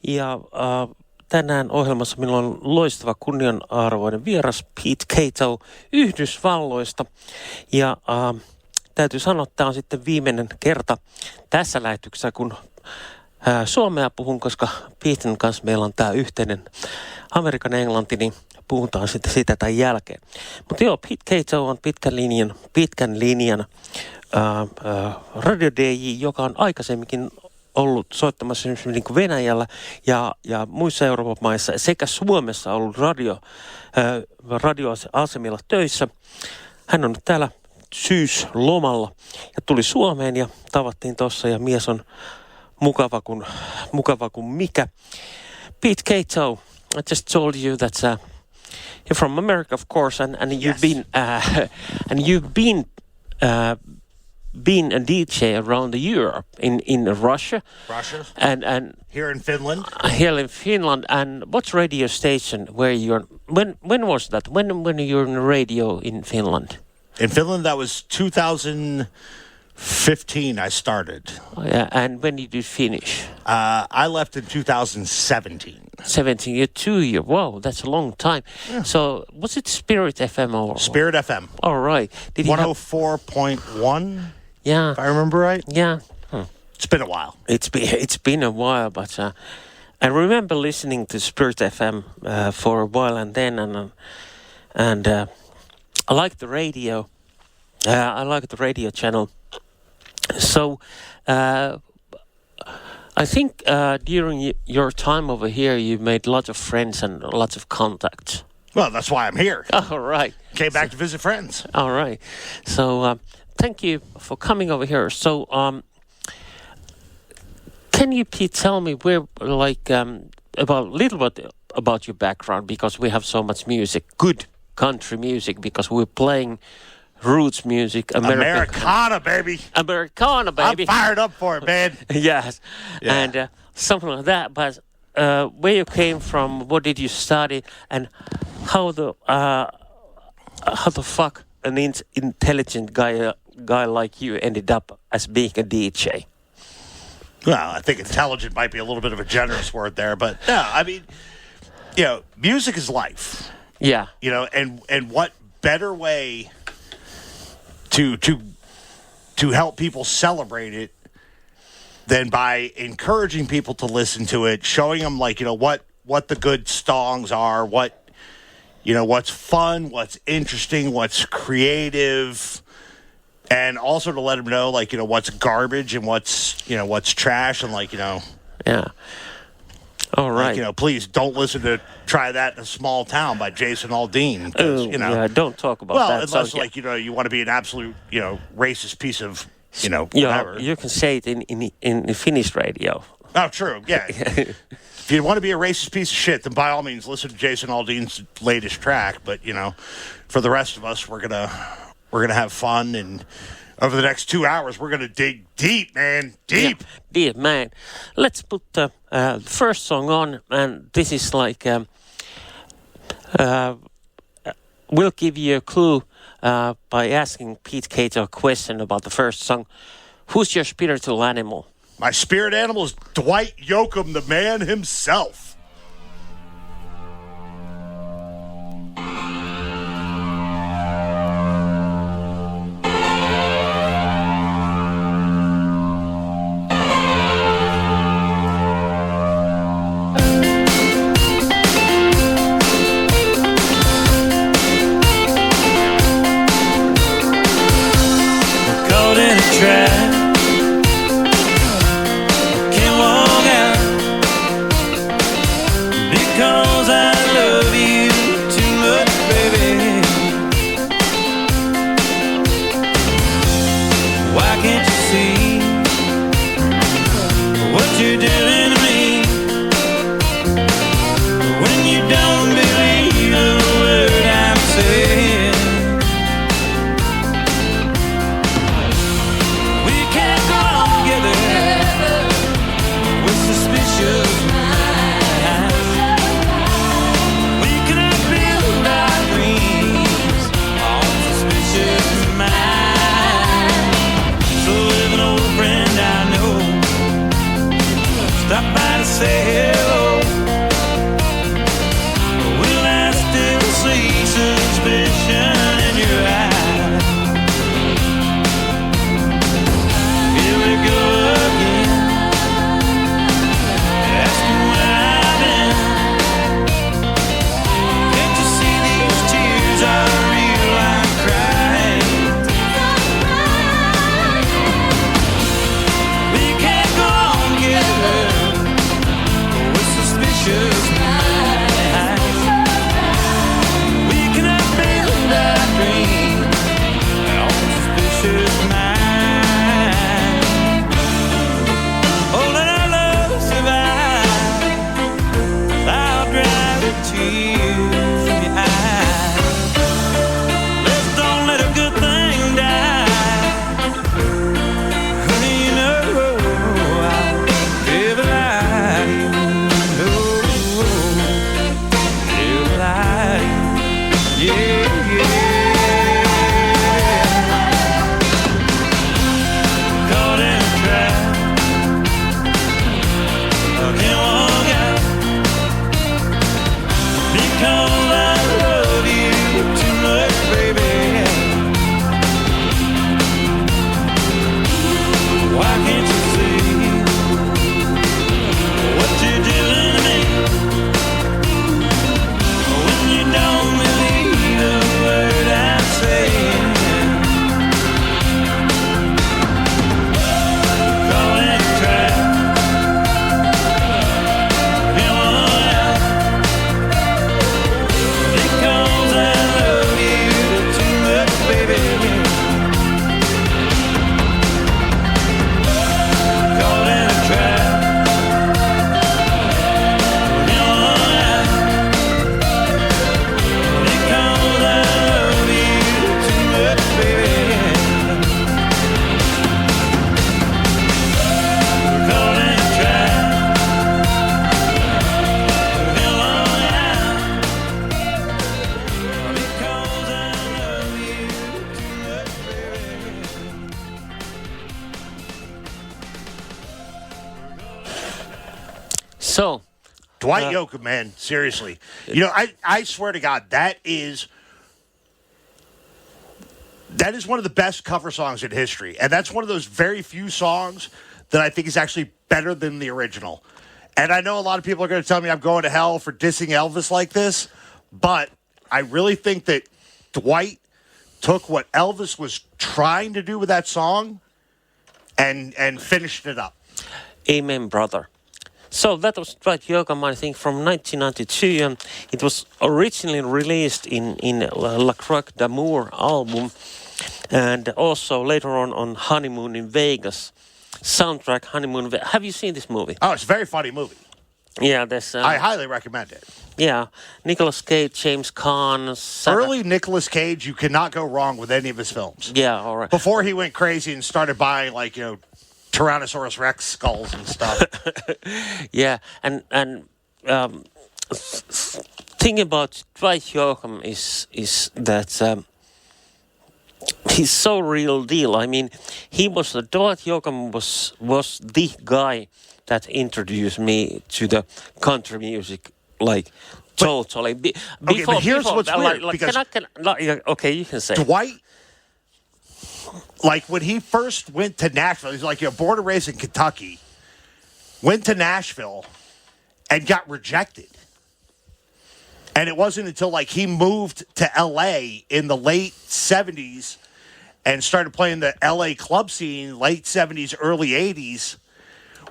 Ja tänään ohjelmassa minulla on loistava kunnianarvoinen vieras Cato Yhdysvalloista. Ja täytyy sanoa, että tämä on sitten viimeinen kerta tässä lähetyksessä, kun suomea puhun, koska Peten kanssa meillä on tämä yhteinen Amerikan englanti, niin puhutaan sitten sitä tämän jälkeen. Mutta joo, Cato on pitkän linjan radio DJ, joka on aikaisemminkin ollut soittamassa niin kuin Venäjällä ja muissa Euroopan maissa sekä Suomessa ollut radioasemilla töissä. Hän on nyt täällä syyslomalla ja tuli Suomeen ja tavattiin tuossa ja mies on mukava kuin mikä. Cato, I just told you that you're from America, of course, and you've been a DJ around Europe in Russia, and here in Finland. Here in Finland, and what radio station where you're? When was that? When you were in radio in Finland? In Finland, that was 2015. I started. Oh, yeah, and when did you finish? I left in 2017. 17 years, 2 years. Wow, that's a long time. Yeah. So, was it Spirit FM or? Spirit FM. All right. Did 104.1. Yeah. If I remember right. Yeah. It's been a while. It's been a while, but I remember listening to Spirit FM for a while, and I like the radio. I like the radio channel. So, I think during your time over here, you made lots of friends and lots of contacts. Well, that's why I'm here. All right. Came back to visit friends. All right. So, thank you for coming over here. So, can you please tell me about a little bit about your background, because we have so much music, good country music, because we're playing roots music, Americana, baby. Americana, baby. I'm fired up for it, man. Yes, yeah. And something like that. But where you came from, what did you study, and how the fuck an intelligent guy like you ended up as being a DJ? Well, I think intelligent might be a little bit of a generous word there, but no, I mean, music is life. Yeah. And what better way to help people celebrate it than by encouraging people to listen to it, showing them what the good songs are, what's fun, what's interesting, what's creative, and also to let them know what's garbage and what's trash, and yeah. All right. Please don't listen to "Try That in a Small Town" by Jason Aldean. Yeah, don't talk about that. Unless you want to be an absolute racist piece of whatever. You can say it in Finnish radio. Oh, true. Yeah. If you want to be a racist piece of shit, then by all means listen to Jason Aldean's latest track. But for the rest of us, we're gonna have fun, and over the next 2 hours, we're gonna dig deep, man. Deep. Yeah, deep, man. Let's put the first song on, and this is we'll give you a clue by asking Cato a question about the first song. Who's your spiritual animal? My spirit animal is Dwight Yoakam, the man himself. say hello. Will I still see suspicion in your eyes? Here we go again, asking where I've been. Can't you see these tears are real? I'm crying. We can't go on together with suspicious minds. We cannot build our dream on suspicious minds. Oh, let our love survive. I'll drive the tears from your eyes. Let's don't let a good thing die. Honey, you know I'll never lie to you. No, never lie to you. Yeah, yeah. Caught in a trap. I can't walk out because I love you too much, baby. Why can't you see what you're doing to me? When you don't believe a word I'm saying. Caught in a trap. Can't walk out because I love you too much, baby. Caught in a trap. Can't walk out because I love you too much, baby. Caught in a trap. Can't walk out because I love you too much, baby. So, Dwight Yoakam, man, seriously. You know, I swear to God, that is one of the best cover songs in history. And that's one of those very few songs that I think is actually better than the original. And I know a lot of people are going to tell me I'm going to hell for dissing Elvis like this, but I really think that Dwight took what Elvis was trying to do with that song and finished it up. amen, brother. So that was Dwight Yoakam, I think, from 1992, and it was originally released in La Croix d'Amour album, and also later on Honeymoon in Vegas soundtrack. Honeymoon. Have you seen this movie? Oh, it's a very funny movie. Yeah, there's. I highly recommend it. Yeah, Nicolas Cage, James Caan. Early Nicolas Cage, you cannot go wrong with any of his films. Yeah, all right. Before he went crazy and started buying, like, you know, Tyrannosaurus Rex skulls and stuff. Yeah, and thing about Dwight Yoakam is that he's so real deal. I mean, Dwight Yoakam was the guy that introduced me to the country music, like totally. Okay, but here's what's weird, because okay, you can say Dwight. Like, when he first went to Nashville, he's like, you know, born and raised in Kentucky, went to Nashville and got rejected. And it wasn't until, like, he moved to L.A. in the late 70s and started playing the L.A. club scene, late 70s, early 80s,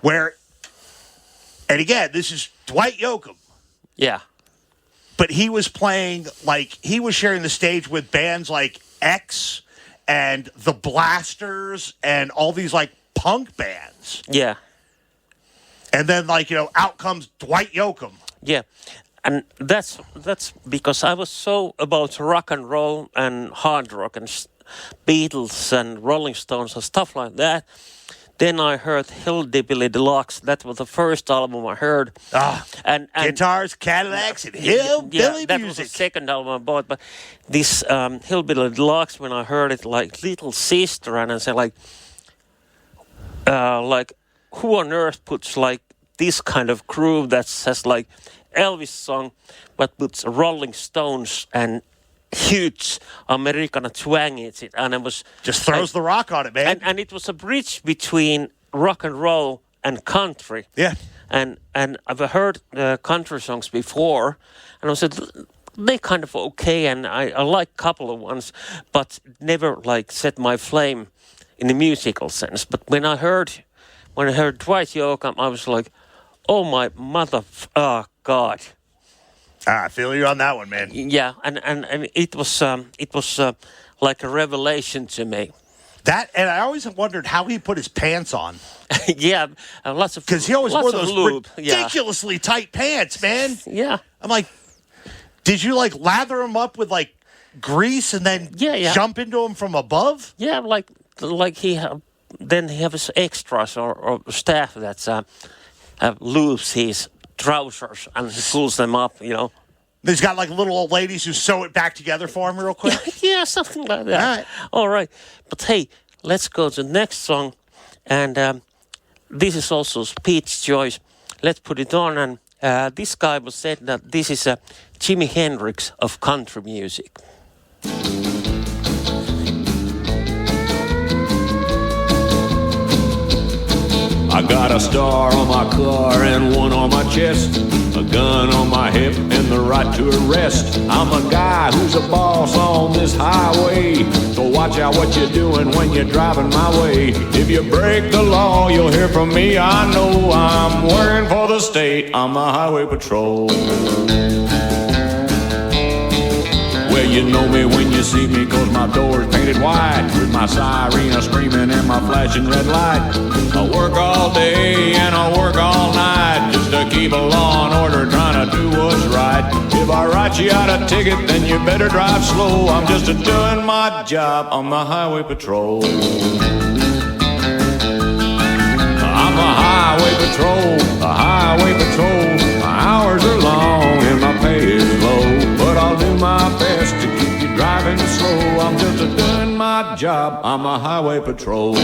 where, and again, this is Dwight Yoakam. Yeah. But he was playing, like, he was sharing the stage with bands like X and the Blasters and all these, like, punk bands. Yeah. And then, like, you know, out comes Dwight Yoakam. Yeah. And that's because I was so about rock and roll and hard rock and Beatles and Rolling Stones and stuff like that. Then I heard Hillbilly Deluxe. That was the first album I heard. And Guitars, Cadillacs, and hillbilly music. That was the second album I bought. But this Hillbilly Deluxe, when I heard it, like Little Sister, and I said, like, who on earth puts like this kind of groove that says like Elvis song, but with Rolling Stones and huge Americana twang in it, and it was just throws the rock on it, man. And it was a bridge between rock and roll and country. Yeah. And I've heard country songs before, and I said they kind of okay, and I like a couple of ones, but never like set my flame in the musical sense. But when I heard Dwight Yoakam, I was like, oh my mother, oh God. I feel you on that one, man. Yeah, and it was like a revelation to me. That, and I always wondered how he put his pants on. Yeah, lots of, because he always wore those lube. ridiculously tight pants, man. Yeah, I'm like, did you like lather them up with like grease and then jump into them from above? Yeah, like then he has extras or staff that's lubes his trousers and he pulls them up, you know. He's got like little old ladies who sew it back together for him real quick. Yeah, something like that. All right. But hey, let's go to the next song. And this is also Pete's choice. Let's put it on. And this guy was said that this is a Jimi Hendrix of country music. I got a star on my car and one on my chest, a gun on my hip and the right to arrest. I'm a guy who's a boss on this highway, so watch out what you're doing when you're driving my way. If you break the law, you'll hear from me. I know I'm working for the state. I'm the highway patrol. Well, you know me when you see me, cause my door's painted white, with my siren screaming and my flashing red light. I work all day and I work all night, just to keep a law and order, trying to do what's right. If I write you out a ticket, then you better drive slow. I'm just doing my job on the highway patrol. I'm the highway patrol, the highway patrol. My hours are long and my pay is low, but I'll do my best to keep you driving slow. I'm just doing my job, I'm a highway patrol.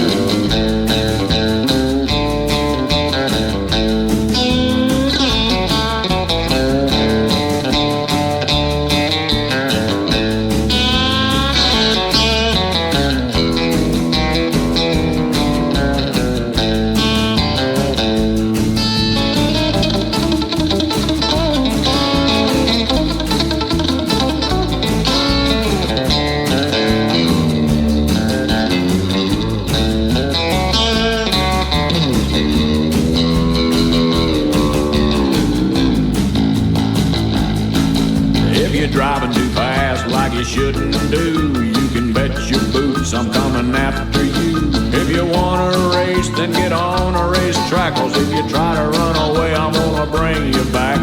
Driving too fast like you shouldn't do, you can bet your boots I'm coming after you. If you want to race, then get on a racetrack, cause if you try to run away, I'm gonna bring you back.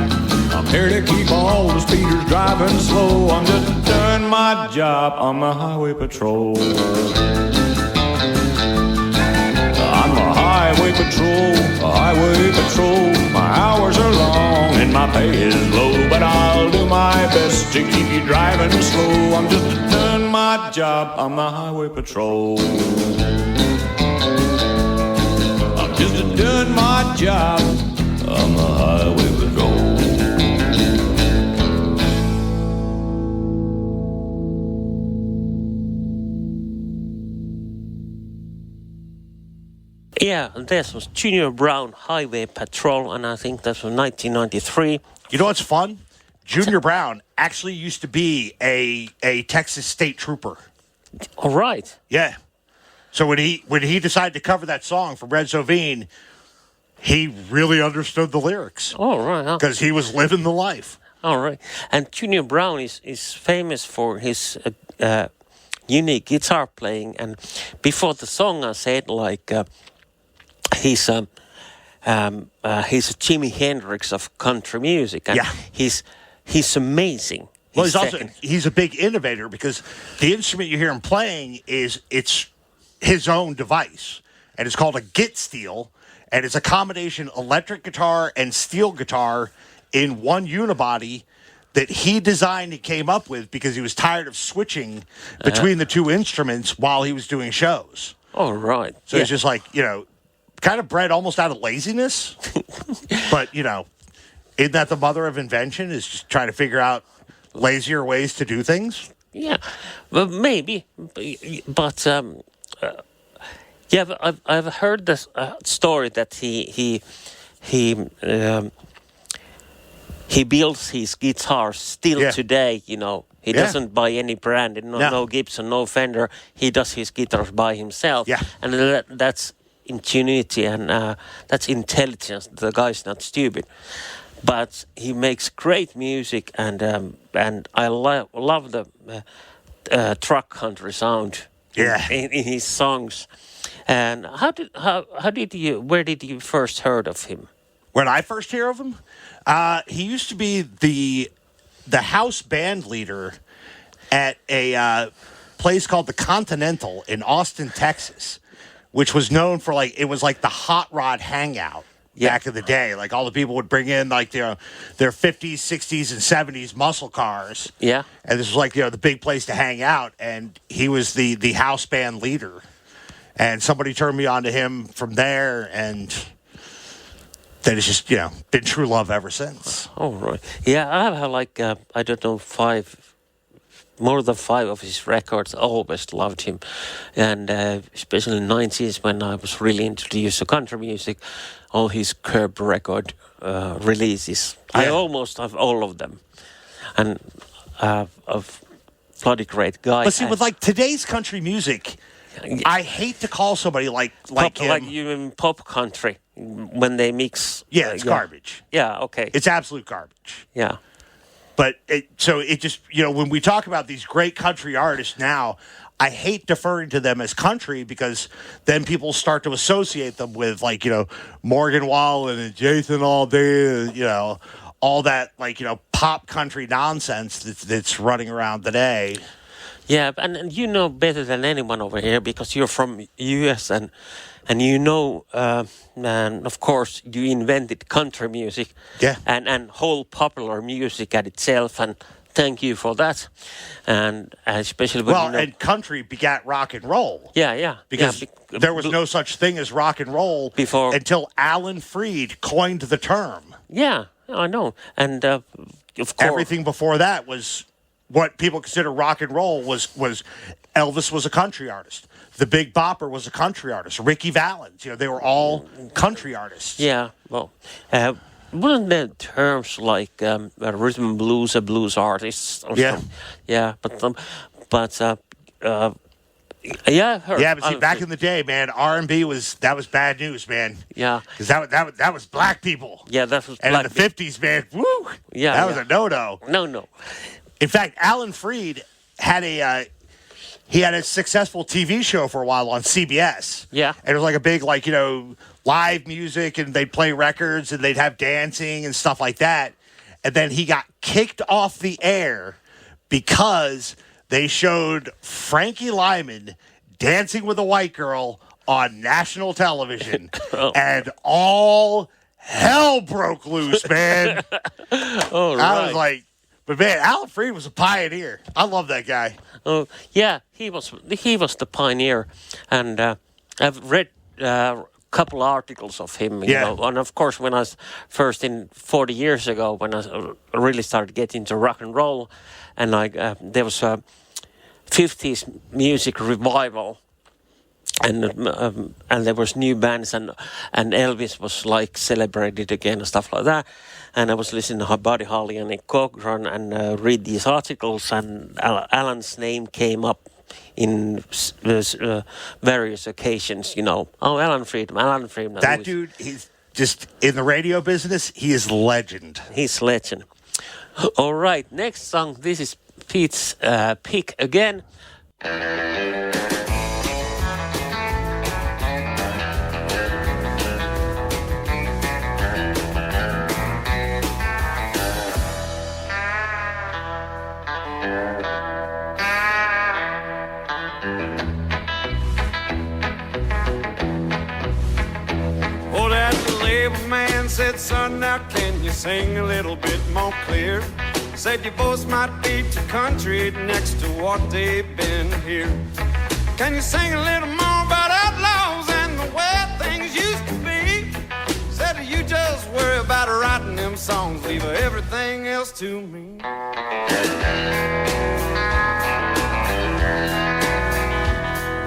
I'm here to keep all the speeders driving slow. I'm just doing my job on the highway patrol. I'm a highway patrol, a highway patrol. My hours are long and my pay is low, but I'll do my best to keep you driving slow. I'm just doing my job on the highway patrol. I'm just doing my job on the highway patrol. Yeah, this was Junior Brown, Highway Patrol, and I think that was 1993. You know what's fun? Junior Brown actually used to be a Texas state trooper. All right. Yeah. So when he decided to cover that song for Red Sovine, he really understood the lyrics. All right. Because he was living the life. All right. And Junior Brown is famous for his unique guitar playing. And before the song, I said like he's a Jimi Hendrix of country music. And he's amazing. Well, he's a big innovator because the instrument you hear him playing it's his own device, and it's called a git steel, and it's a combination electric guitar and steel guitar in one unibody that he designed and came up with because he was tired of switching between the two instruments while he was doing shows. All right. So it's just like, kind of bred almost out of laziness. But, you know, isn't that the mother of invention, is just trying to figure out lazier ways to do things? Yeah, well, maybe. But, yeah, I've heard this story that he builds his guitars still today, you know. He doesn't buy any brand, no Gibson, no Fender. He does his guitars by himself. Yeah. And that's ingenuity and that's intelligence. The guy's not stupid. But he makes great music, and I love the truck country sound in his songs. And where did you first heard of him? When I first hear of him, he used to be the house band leader at a place called the Continental in Austin, Texas, which was known for it was like the hot rod hangout back in the day. Like all the people would bring in like their 50s, 60s, and 70s muscle cars. Yeah. And this was like, the big place to hang out. And he was the house band leader. And somebody turned me on to him from there, and that has just, been true love ever since. Oh, right. Yeah, I have I don't know, more than 5 of his records. I always loved him. And especially in the 90s when I was really introduced to country music, all his Curb record releases. Yeah. I almost have all of them. And of bloody great guy. But see, with today's country music, I hate to call somebody like him. Like you in pop country when they mix. Yeah, it's garbage. Yeah, okay. It's absolute garbage. Yeah. But it just, when we talk about these great country artists now, I hate deferring to them as country because then people start to associate them with Morgan Wallen and Jason Aldean, all that pop country nonsense that's running around today. Yeah, and you know better than anyone over here because you're from U.S. and and of course you invented country music. Yeah. And whole popular music at itself, and thank you for that. And especially when and country begat rock and roll. Yeah, yeah. Because there was no such thing as rock and roll before until Alan Freed coined the term. Yeah, I know. And of course, everything before that was what people consider rock and roll was Elvis was a country artist. The Big Bopper was a country artist. Ricky Valens, they were all country artists. Yeah, well, wasn't there terms like rhythm and blues, a blues artists? Or something? Yeah, yeah, I've heard. Yeah, but see, back in the day, man, R&B was bad news, man. Yeah, because that was black people. Yeah, that was. And in the 50s, man, woo. Yeah, that was a no. No. In fact, Alan Freed had a successful TV show for a while on CBS. Yeah. And it was like a big, live music, and they'd play records, and they'd have dancing and stuff like that. And then he got kicked off the air because they showed Frankie Lyman dancing with a white girl on national television. And all hell broke loose, man. Oh, right. I was like, but man, Alan Freed was a pioneer. I love that guy. Oh yeah, he was the pioneer, and I've read a couple articles of him. You know, and of course, when I was first 40 years ago, when I really started getting into rock and roll, and there was a 50s music revival. And there was new bands, and Elvis was celebrated again and stuff like that. And I was listening to Buddy Holly and Nick Cochran and read these articles, and Alan's name came up in various occasions. Alan Freedman. That dude, he's just in the radio business. He is legend. He's legend. All right, next song. This is Pete's pick again. Said, son, now can you sing a little bit more clear? Said your voice might be too country next to what they've been here. Can you sing a little more about outlaws and the way things things used to be. Said you just worry about writing them songs, leave everything else to me.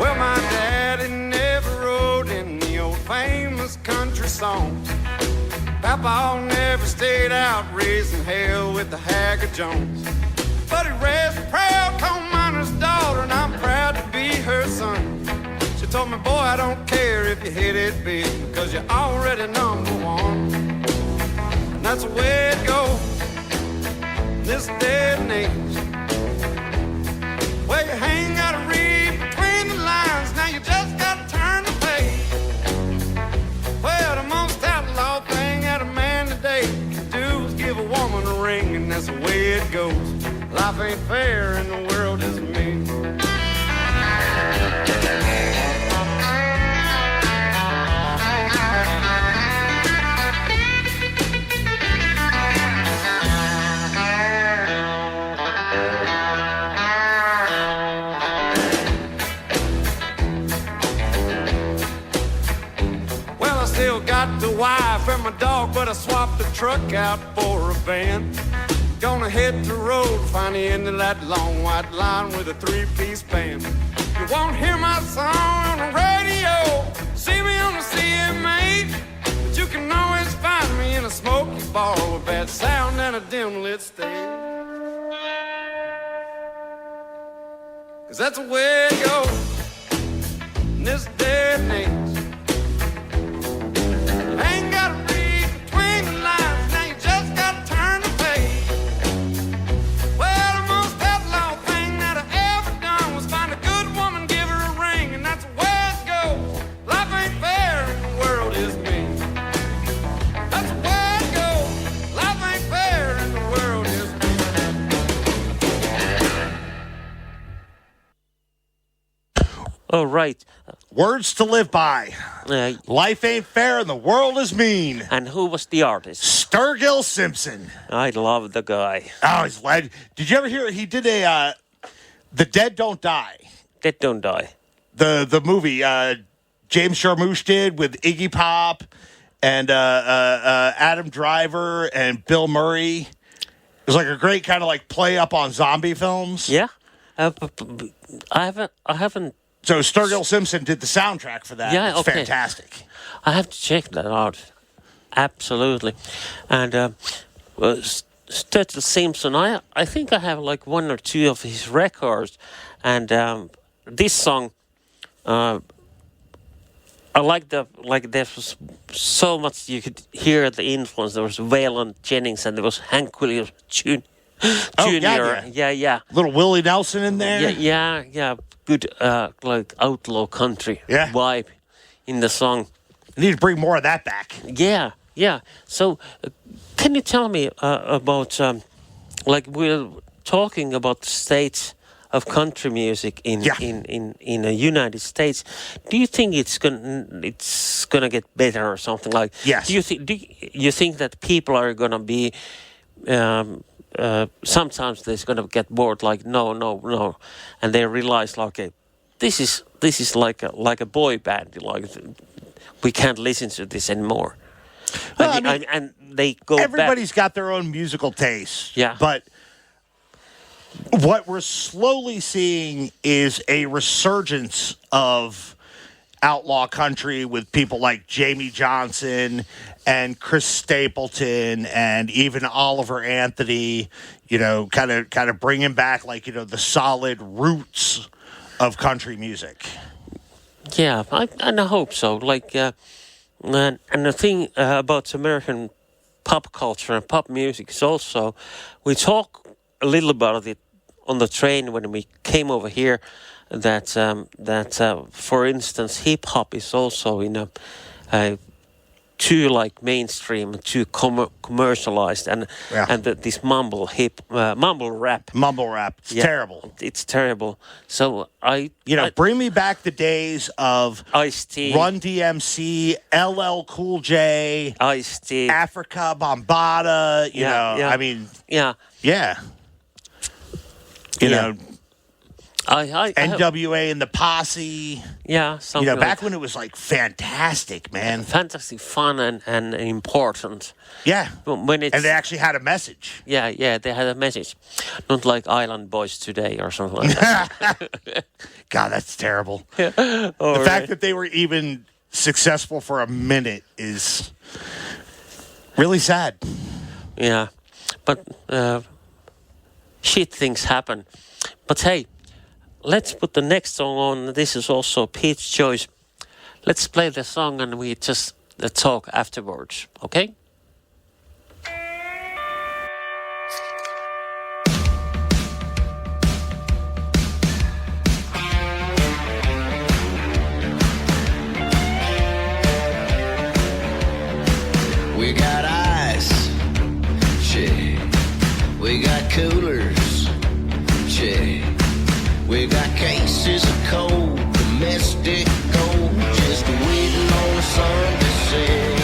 Well, my daddy never wrote any old famous country songs. Papa never stayed out raising hell with the Haggard Jones. But he raised a proud coal miner's daughter, and I'm proud to be her son. She told me, boy, I don't care if you hit it big, because you're already number one. And that's the way it goes in this day and age. Well, you ain't gotta read between the lines, now you just gotta turn the page. Well, the most outlaw thing that a man today can do is give a woman a ring, and that's the way it goes. Life ain't fair and the world is mean. Well, I still got the wife and my dog, but I swapped the truck out for a van. Gonna hit the road, find the end of that long white line with a three-piece band. You won't hear my song on the radio, see me on the CMA, but you can always find me in a smoky bar with bad sound and a dim-lit stage. 'Cause that's the way it goes in this day and age. Ain't gotta read between the lines, now you just gotta turn the page. Well, the most outlaw thing that I ever done was find a good woman, give her a ring, and that's the way it goes. Life ain't fair and the world is mean. That's the way it goes. Life ain't fair and the world is mean. All right. Words to live by. Life ain't fair and the world is mean. And who was the artist? Sturgill Simpson. I love the guy. Oh, he's led. Did you ever hear he did a The Dead Don't Die? Dead Don't Die. The movie James Jarmusch did with Iggy Pop and Adam Driver and Bill Murray. It was like a great kind of like play up on zombie films. Yeah. I haven't. So Sturgill Simpson did the soundtrack for that. Yeah, it's okay. fantastic. I have to check that out. Absolutely. And Sturgill Simpson, I think I have like one or two of his records. And this song, I like there was so much you could hear the influence. There was Waylon Jennings and there was Hank Williams Jr. Yeah. Little Willie Nelson in there. Yeah. Good like outlaw country vibe in the song. You need to bring more of that back. Yeah. So, can you tell me about like we're talking about the state of country music in the United States? Do you think it's gonna get better or something like? Yes. Do you think that people are gonna be sometimes they're gonna get bored, like no, and they realize, like, okay, this is like a boy band, like we can't listen to this anymore. Well, and they go. Everybody's got their own musical taste. Yeah, but what we're slowly seeing is a resurgence of outlaw country with people like Jamie Johnson and Chris Stapleton and even Oliver Anthony, kind of bringing back, like, the solid roots of country music. Yeah, I hope so. Like, and the thing about American pop culture and pop music is also, we talk a little about it on the train when we came over here, that for instance, hip hop is also in a too like mainstream, too commercialized, and this mumble rap. It's terrible. It's terrible. So bring me back the days of Ice-T, Run DMC, LL Cool J, Ice-T, Africa Bambaataa. NWA and the Posse. Yeah, something back when it was like fantastic, man. Fantastic, fun, and important. Yeah, When it's, and they actually had a message. Yeah, they had a message. Not like Island Boys Today or something like that. God, that's terrible. The fact that they were even successful for a minute is really sad. Yeah, but shit things happen. But hey, let's put the next song on. This is also Pete's choice. Let's play the song and we just talk afterwards, okay? We got ice, shit. We got coolers, shit. We got cases of cold, domestic gold, just waiting on the sun to set.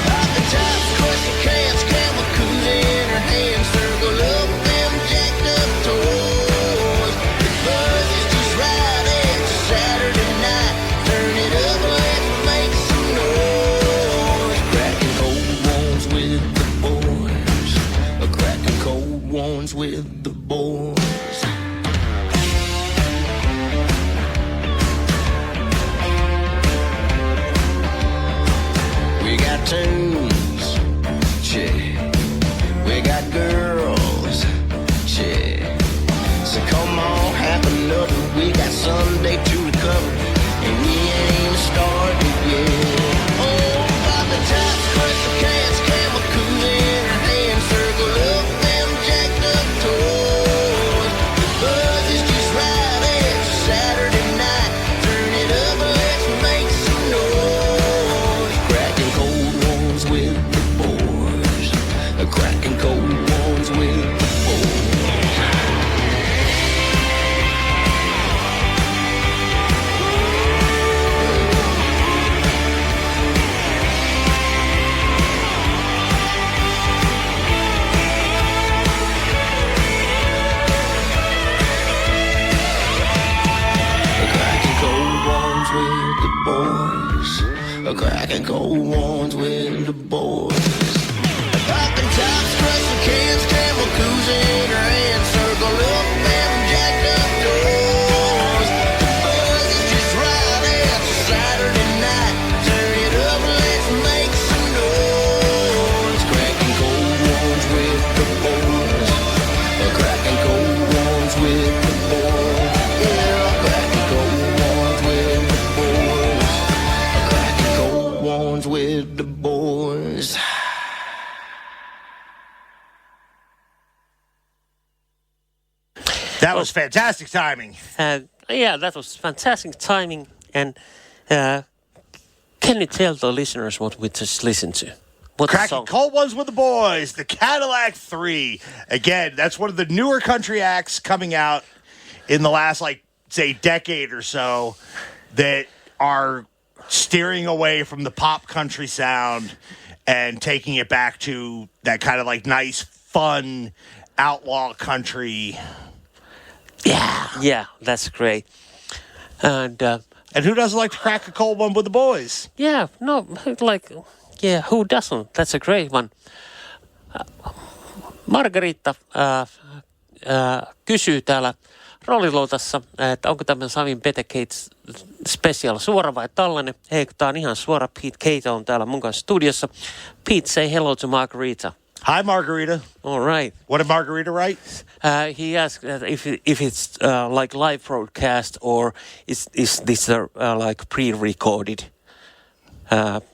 Pocket tops, crusty cans, camel cooler in her hand, circle up them jacked up toys. The buzz is just right, it's a Saturday night. Turn it up, let's make some noise. Cracking cold ones with the boys, cracking cold ones with the boys. Tunes, shit. We got girls, shit. So come on, have another. We got Sunday to recover, and we ain't started yet. Oh, Papa Tops, crystal cans, camel cooler in her hand, circle up them jacked up toys. The buzz is just right, it's a Saturday night. Turn it up, let's make some noise. Cracking cold with the boys, cracking cold ones with the boys. Cracking cold ones with the boys, cracking cold ones with the boys. Popping tops, crusty cans, camel coos in her hand, circle up them jacked up doors. The buzz is just right, it's a Saturday night. Turn it up, let's make some noise. Cracking cold ones with the boys, cracking cold ones with the boys. Yeah, cracking cold ones with the boys, cracking cold ones with the boys. That was fantastic timing. Yeah, that was fantastic timing. And can you tell the listeners what we just listened to? What Cracking cold ones with the boys, the Cadillac 3. Again, that's one of the newer country acts coming out in the last, say, decade or so that are steering away from the pop country sound and taking it back to that kind of nice, fun, outlaw country. Yeah, that's great. And who doesn't like to crack a cold one with the boys? Yeah, who doesn't? That's a great one. Margarita kysyy täällä rooliloutassa, että onko tämä Samin Better Kates special suora vai tällainen. Hei, tää on ihan suora. Pete Cato on täällä mun kanssa studiossa. Pete, say hello to Margarita. Hi, Margarita. All right. What did Margarita write? He asked if it's like live broadcast or is this pre-recorded.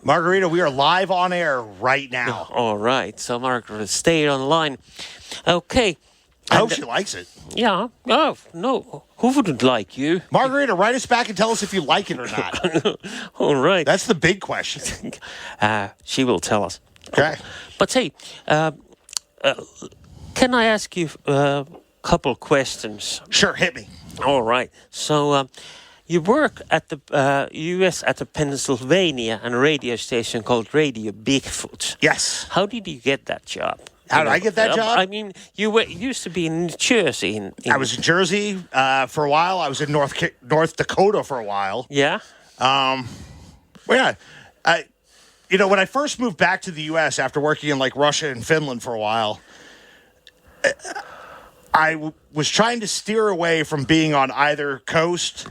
Margarita, we are live on air right now. All right. So Margarita, stay online. Okay. I hope she likes it. Yeah. Oh, no. Who wouldn't like you? Margarita, write us back and tell us if you like it or not. All right. That's the big question. She will tell us. Okay. But hey, can I ask you a couple questions? Sure, hit me. All right. So you work at the U.S. at the Pennsylvania and a radio station called Radio Bigfoot. Yes. How did you get that job? How did I get that job? I mean, you used to be in New Jersey. I was in Jersey for a while. I was in North Dakota for a while. Yeah? Well, yeah. When I first moved back to the U.S. after working in like Russia and Finland for a while, I was trying to steer away from being on either coast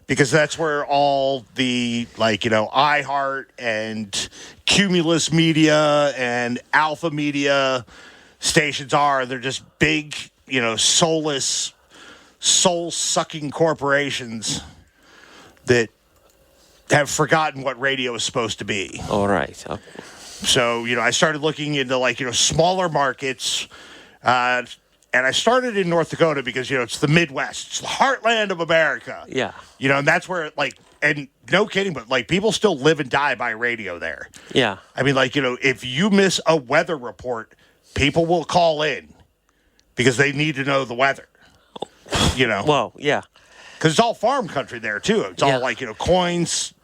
because that's where all the iHeart and Cumulus Media and Alpha Media stations are. They're just big, soulless, soul-sucking corporations that have forgotten what radio is supposed to be. All right. Okay. So, I started looking into smaller markets, and I started in North Dakota because, it's the Midwest. It's the heartland of America. Yeah. And that's where, and no kidding, but, people still live and die by radio there. Yeah. I mean, if you miss a weather report, people will call in because they need to know the weather. Well, yeah. Because it's all farm country there, too. It's all,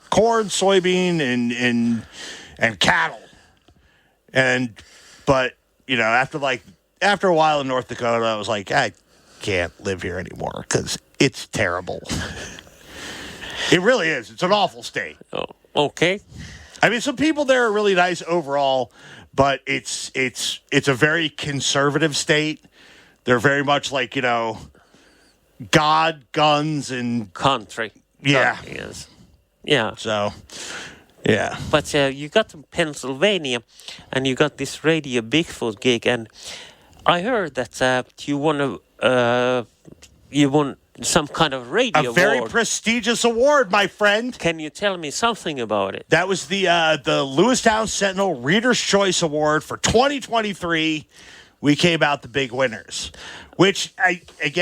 corn, soybean, and cattle. But after a while in North Dakota, I was like, I can't live here anymore because it's terrible. It really is. It's an awful state. Oh, okay. I mean, some people there are really nice overall, but it's a very conservative state. They're very much God, guns, and country. Yeah. Yes. Yeah. So, yeah. But you got to Pennsylvania, and you got this Radio Bigfoot gig, and I heard that you won some kind of radio award. A very prestigious award, my friend. Can you tell me something about it? That was the Lewistown Sentinel Reader's Choice Award for 2023. We came out the big winners, which it's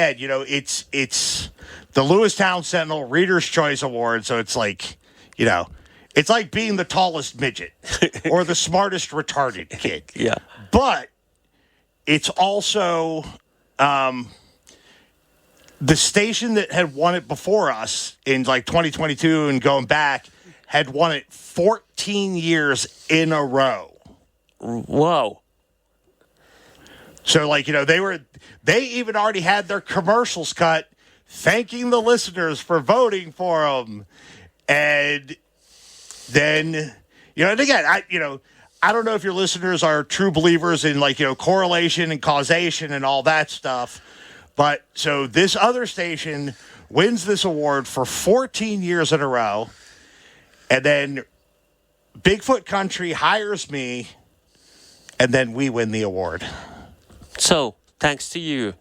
the Lewistown Sentinel Reader's Choice Award. So it's it's like being the tallest midget or the smartest retarded kid. Yeah. But it's also the station that had won it before us in 2022 and going back had won it 14 years in a row. Whoa. So they even already had their commercials cut thanking the listeners for voting for them. And then, and again, I don't know if your listeners are true believers in correlation and causation and all that stuff. But so this other station wins this award for 14 years in a row. And then Bigfoot Country hires me. And then we win the award. So, thanks to you,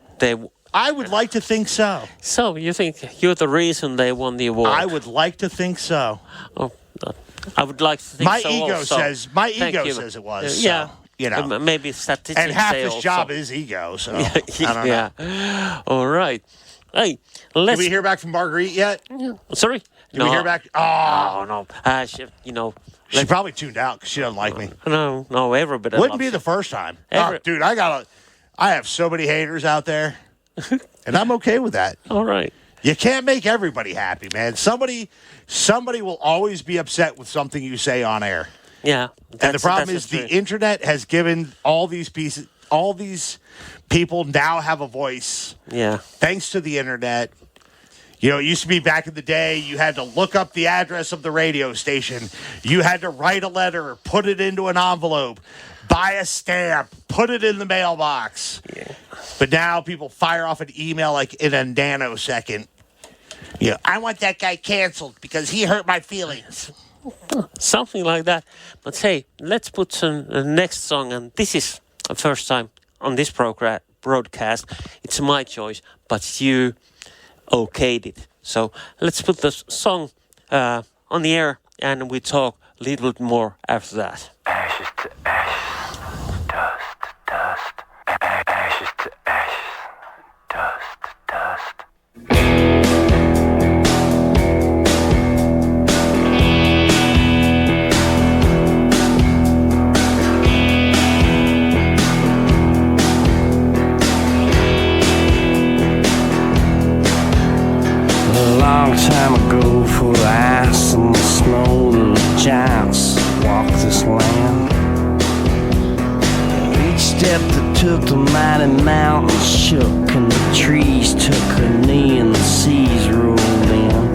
I would like to think so. So, you think you're the reason they won the award? I would like to think so. Oh, I would like to think my so ego also. My ego says it was. Yeah. So, maybe statistics and half say his also. job is ego, so I don't know. Yeah. All right. Hey, let's... Did we hear back from Marguerite yet? Sorry? Did we hear back? Oh, no. She probably tuned out because she doesn't like me. No, everybody Wouldn't be the first time. Dude, I have so many haters out there, and I'm okay with that. All right. You can't make everybody happy, man. Somebody will always be upset with something you say on air. Yeah. And the problem is the internet has given all these people now have a voice. Yeah. Thanks to the internet. It used to be back in the day, you had to look up the address of the radio station. You had to write a letter, put it into an envelope, buy a stamp, put it in the mailbox. Yeah. But now people fire off an email in a nanosecond. I want that guy canceled because he hurt my feelings. Something like that. But hey, let's put some next song. And this is the first time on this broadcast. It's my choice, but you okayed it. So let's put the song on the air and we talk a little bit more after that. Ashes to ashes, dust to dust, ashes to ashes, dust to dust. A long time ago, full of ice and snow, the giants walked this land. Each step that took, the mighty mountains shook, and the trees took a knee, and the seas rolled in.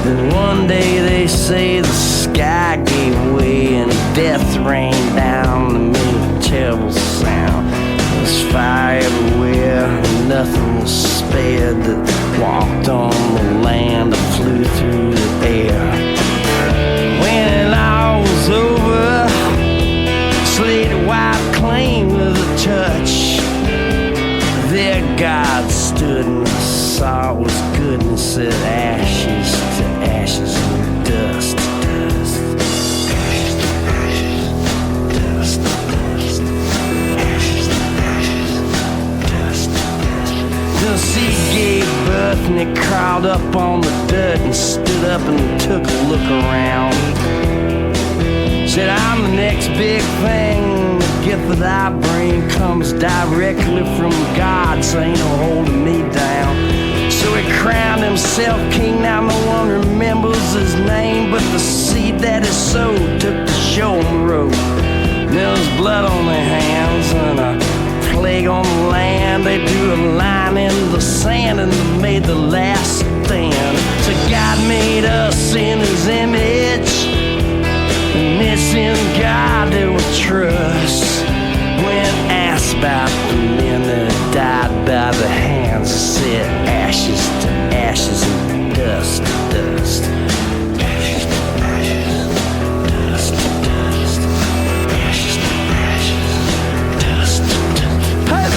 Then one day they say the sky gave way, and death rained down and made a terrible sound. There was fire everywhere, and nothing was spared that walked on the land or flew through the air. When it all was over, slated white claim with a touch. Their God stood and I saw it was good and said ashes to ashes and dust to dust. Ashes to ashes, dust to dust. Ashes to ashes, dust to dust. The seed gave birth and it crawled up on the dirt and stood up and took a look around. Said, I'm the next big thing. The gift that I bring comes directly from God, so ain't no holding me down. So he crowned himself king. Now no one remembers his name, but the seed that he sowed took the show on the road. There was blood on their hands and a plague on the land. They drew a line in the sand and they made the last stand. So God made us in his image, and it's in God that we trust. When asked about the men that died by the hands, I said ashes to ashes and dust to dust. Ashes to ashes, dust to dust. Ashes to ashes, dust to dust. Hey!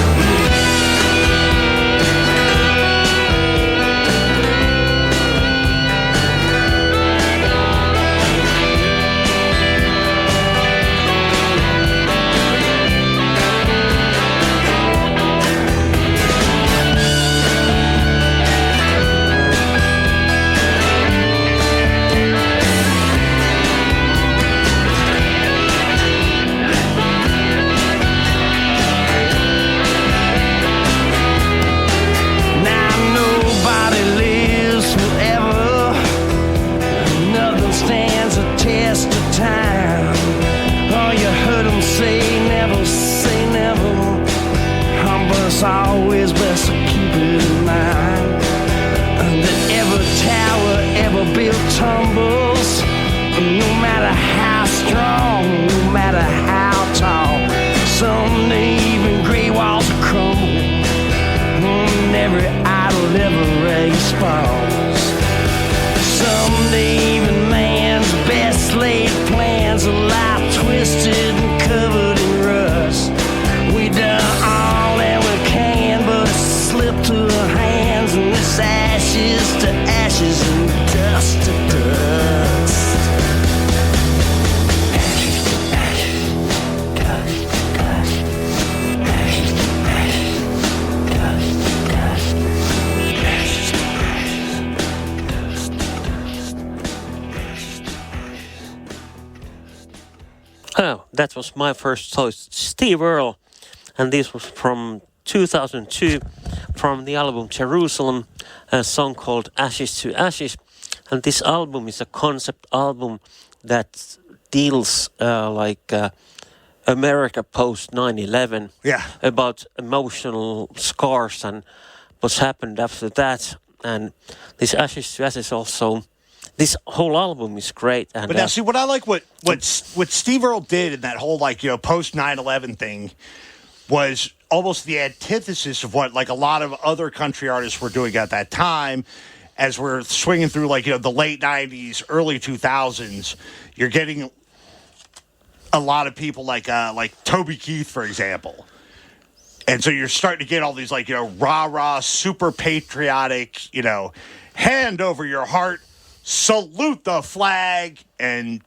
Always best to keep it in mind that every tower ever built tumbles, no matter how strong, no matter how tall. Someday even great walls will crumble, and every idol ever raised falls. Someday even man's best laid plans are lie twisted and covered in rust. We done all that we can, but it slipped to our hands, and it's ashes to ashes and dust to dust. Ashes to ashes, dust to dust. Ashes to ashes, dust to dust. Ashes to ashes, dust to dust. Ashes to ashes. Oh, that was my first choice, Steve Earle. And this was from 2002, from the album Jerusalem, a song called Ashes to Ashes. And this album is a concept album that deals America post 9/11, about emotional scars and what's happened after that. And this Ashes to Ashes also, this whole album is great. And but now, see, what I like, what Steve Earle did in that whole post 9/11 thing was almost the antithesis of what a lot of other country artists were doing at that time. As we're swinging through the late 90s, early 2000s, you're getting a lot of people like Toby Keith, for example. And so you're starting to get all these rah-rah, super patriotic, hand over your heart, salute the flag, and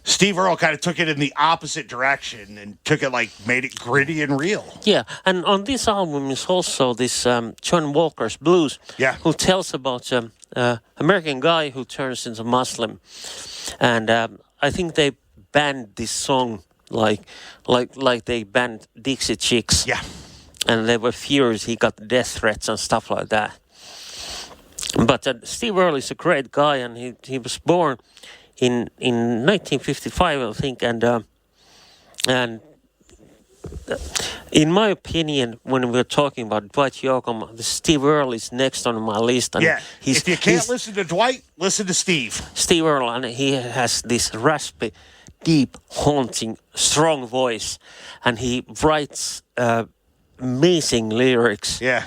Steve Earle kind of took it in the opposite direction and took it made it gritty and real. Yeah, and on this album is also this John Walker's Blues, who tells about American guy who turns into Muslim, and I think they banned this song like they banned Dixie Chicks. Yeah, and they were furious. He got death threats and stuff like that. But Steve Earle is a great guy, and he was born in 1955, I think, and In my opinion, when we're talking about Dwight Yoakam, Steve Earle is next on my list. And if you can't listen to Dwight, listen to Steve. Steve Earle, and he has this raspy, deep, haunting, strong voice, and he writes amazing lyrics. Yeah.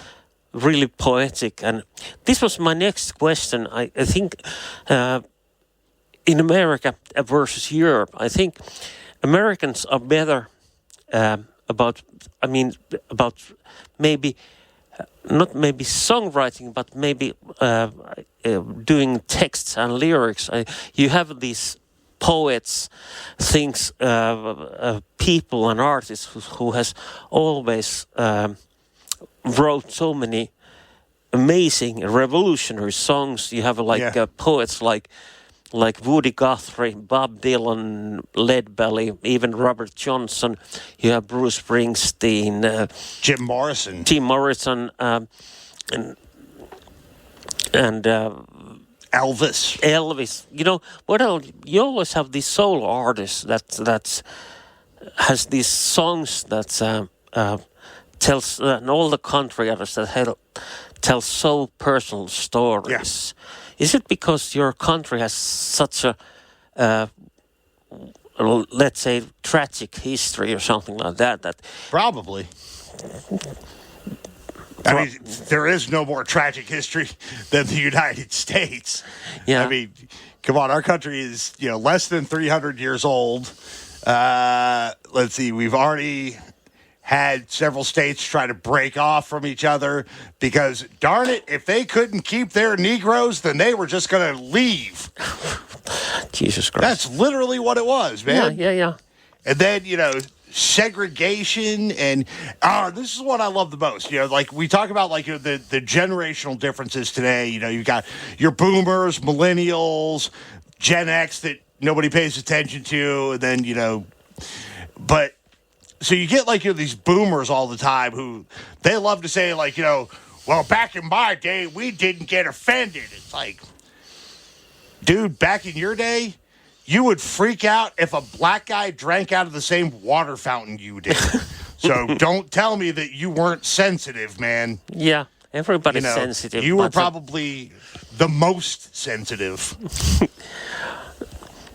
Really poetic. And this was my next question. I think in America versus Europe, I think Americans are better about maybe not maybe songwriting, but maybe doing texts and lyrics. You have these poets, people and artists who has always wrote so many amazing revolutionary songs. You have poets like Woody Guthrie, Bob Dylan, Leadbelly, even Robert Johnson. You have Bruce Springsteen, Jim Morrison, and Elvis. You know what else? You always have these solo artists that has these songs that tells and all the country artists that tell so personal stories. Yeah. Is it because your country has such a let's say tragic history or something like that? Probably. I mean, there is no more tragic history than the United States. Yeah. I mean, come on, our country is, less than 300 years old. Let's see, we've already had several states try to break off from each other because, darn it, if they couldn't keep their Negroes, then they were just going to leave. Jesus Christ. That's literally what it was, man. Yeah. And then, segregation, and this is what I love the most. Like we talk about, the generational differences today. You've got your boomers, millennials, Gen X that nobody pays attention to, and then but so you get these boomers all the time who they love to say well, back in my day we didn't get offended. It's like, dude, back in your day, you would freak out if a black guy drank out of the same water fountain you did. So don't tell me that you weren't sensitive, man. Yeah, everybody's sensitive. You were probably the most sensitive.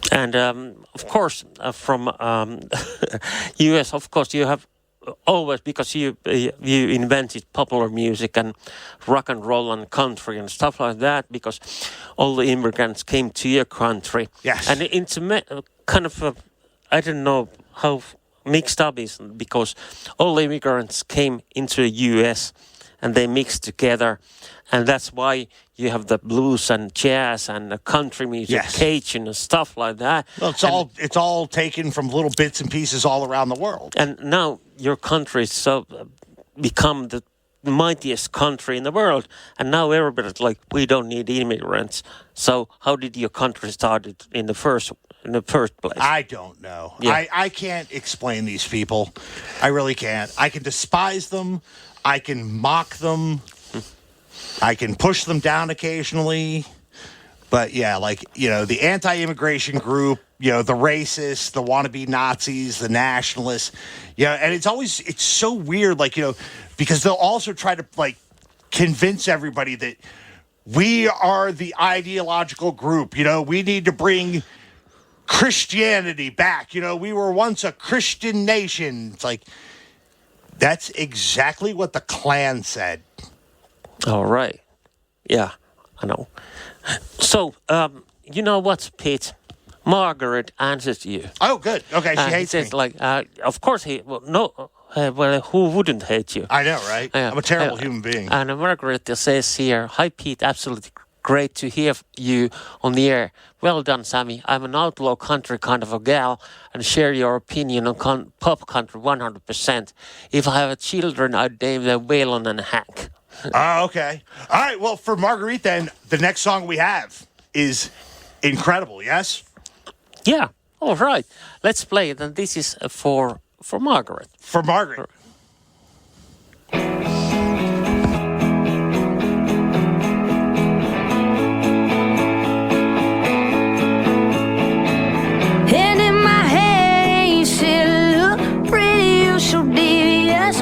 And, of course, from U.S., of course, you have always, because you invented popular music and rock and roll and country and stuff like that, because all the immigrants came to your country. Yes. And it's kind of, I don't know how mixed up is, because all the immigrants came into the U.S. and they mixed together. And that's why you have the blues and jazz and the country music, yes, Cajun and stuff like that. Well, it's all taken from little bits and pieces all around the world. And now your country is become the mightiest country in the world. And now everybody's like, we don't need immigrants. So how did your country started in the first place? I don't know. Yeah. I can't explain these people. I really can't. I can despise them. I can mock them. I can push them down occasionally. But yeah, the anti-immigration group, the racists, the wannabe Nazis, the nationalists, and it's so weird, because they'll also try to convince everybody that we are the ideological group. We need to bring Christianity back. We were once a Christian nation. It's like, that's exactly what the Klan said. All right. Yeah, I know. So, you know what, Pete? Margaret answers you. Oh, good. Okay, she hates me. Of course, who wouldn't hate you? I know, right? I'm a terrible human being. And Margaret says here, "Hi, Pete. Absolutely great to hear you on the air. Well done, Sami. I'm an outlaw country kind of a gal and share your opinion on pop country 100%. If I have children, I'd name them Waylon and Hank." Oh, okay. All right. Well, for Marguerite, then, the next song we have is incredible, yes? Yeah. All right. Let's play it. And this is for Margaret. For Margaret. And in my head, you said, look pretty, you're so devious.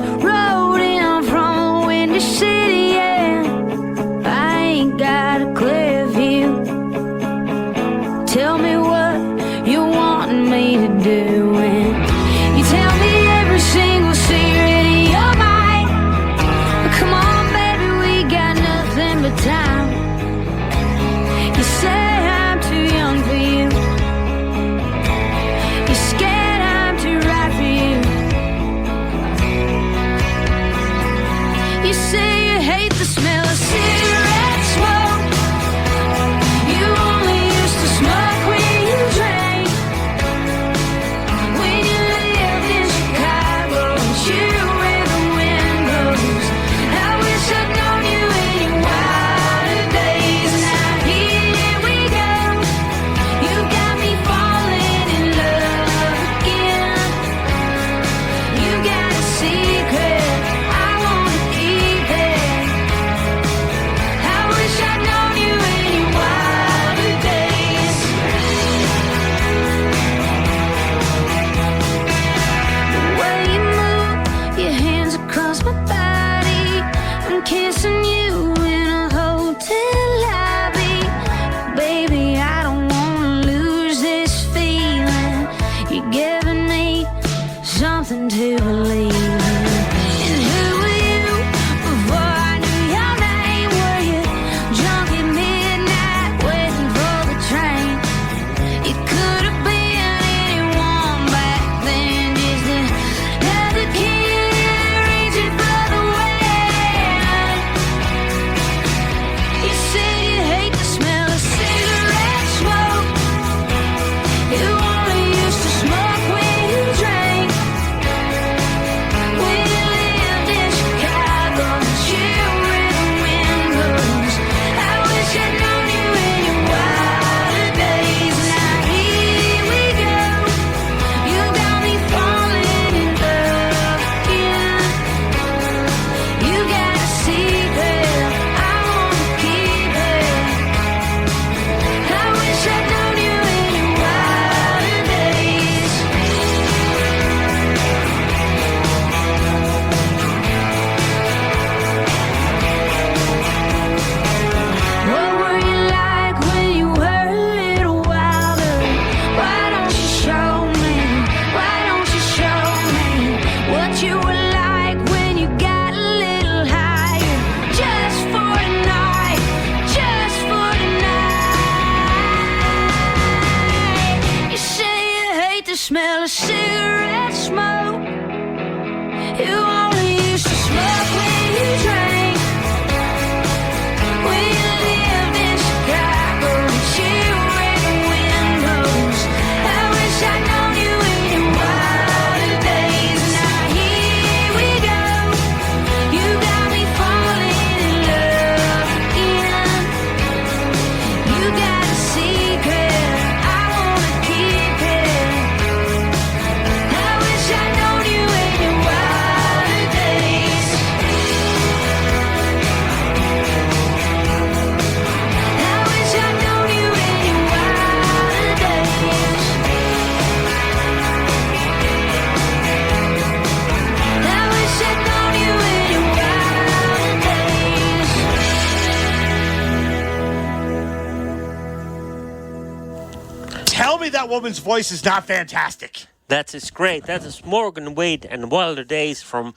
You say you hate the smell of cigarette smoke. You only used to smoke when you drank. When you lived in Chicago and you were the windows. I wish I'd known you in your wilder days. Now here we go. You got me falling in love again. You got a secret I wanna keep it. I wish I'd known you in your wilder days. The way you move your hands across my body, I'm kissing you in a hotel lobby. Baby, I don't wanna lose this feeling. You're giving me something to believe in. And who were you before I knew your name? Were you drunk at midnight waiting for the train? You could have been anyone back then, just another kid reaching for the wind. You say you hate the smell of cigarette smoke. You only used to smoke when you drank. When you lived in Chicago and you were the windows. I wish I'd known you in your wilder days. Now here we go. You got me falling in love again. You got a secret I wanna keep it. I wish I'd known you in your wilder days. What were you like when you were a little wilder? Why don't you show me? Why don't you show me what you were like when you got a little higher? Just for tonight, just for tonight. You say you hate the smell of cigarette smoke. You only used to smoke when you drank. When you lived in Chicago and you were the windows. I wish I'd known you in your wilder days. Now here we go. You got me falling in love again. You got a secret I wanna keep it. I wish I'd known you in your wilder days. I wish I'd known you in your wilder days. I wish I'd known you in your wilder days. Tell me that woman's voice is not fantastic. That is great. That is Morgan Wade and Wilder Days from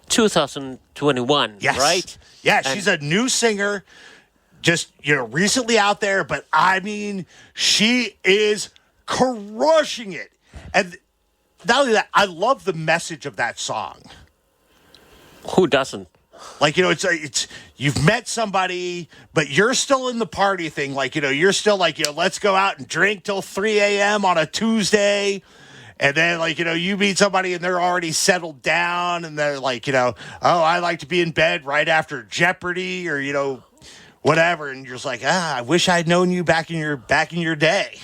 2021, Yes. right? Yeah, And- she's a new singer, just, recently out there, but I mean, she is crushing it. And not only that, I love the message of that song. Who doesn't? Like, it's you've met somebody, but you're still in the party thing. Like, you're still like, let's go out and drink till 3 a.m. on a Tuesday. And then, like, you meet somebody and they're already settled down and they're like, oh, I like to be in bed right after Jeopardy or, whatever. And you're just like, I wish I'd known you back in your day.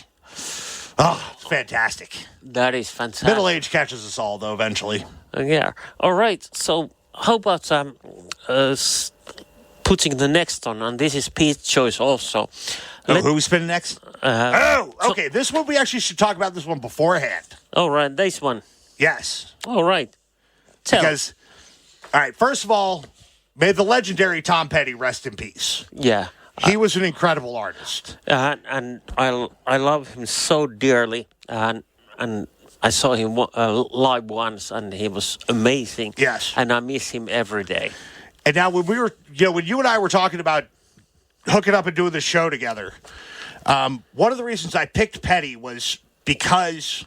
Oh, it's fantastic. That is fantastic. Middle age catches us all, though, eventually. Yeah. All right. So how about putting the next on? And this is Pete's choice also. Who's spinning next? Okay. This one, we actually should talk about this one beforehand. All right. This one. Yes. All right. Tell. Because, all right, first of all, may the legendary Tom Petty rest in peace. Yeah. He was an incredible artist. And I love him so dearly. And I saw him live once, and he was amazing. Yes. And I miss him every day. And now when we were, when you and I were talking about hooking up and doing the show together, one of the reasons I picked Petty was because,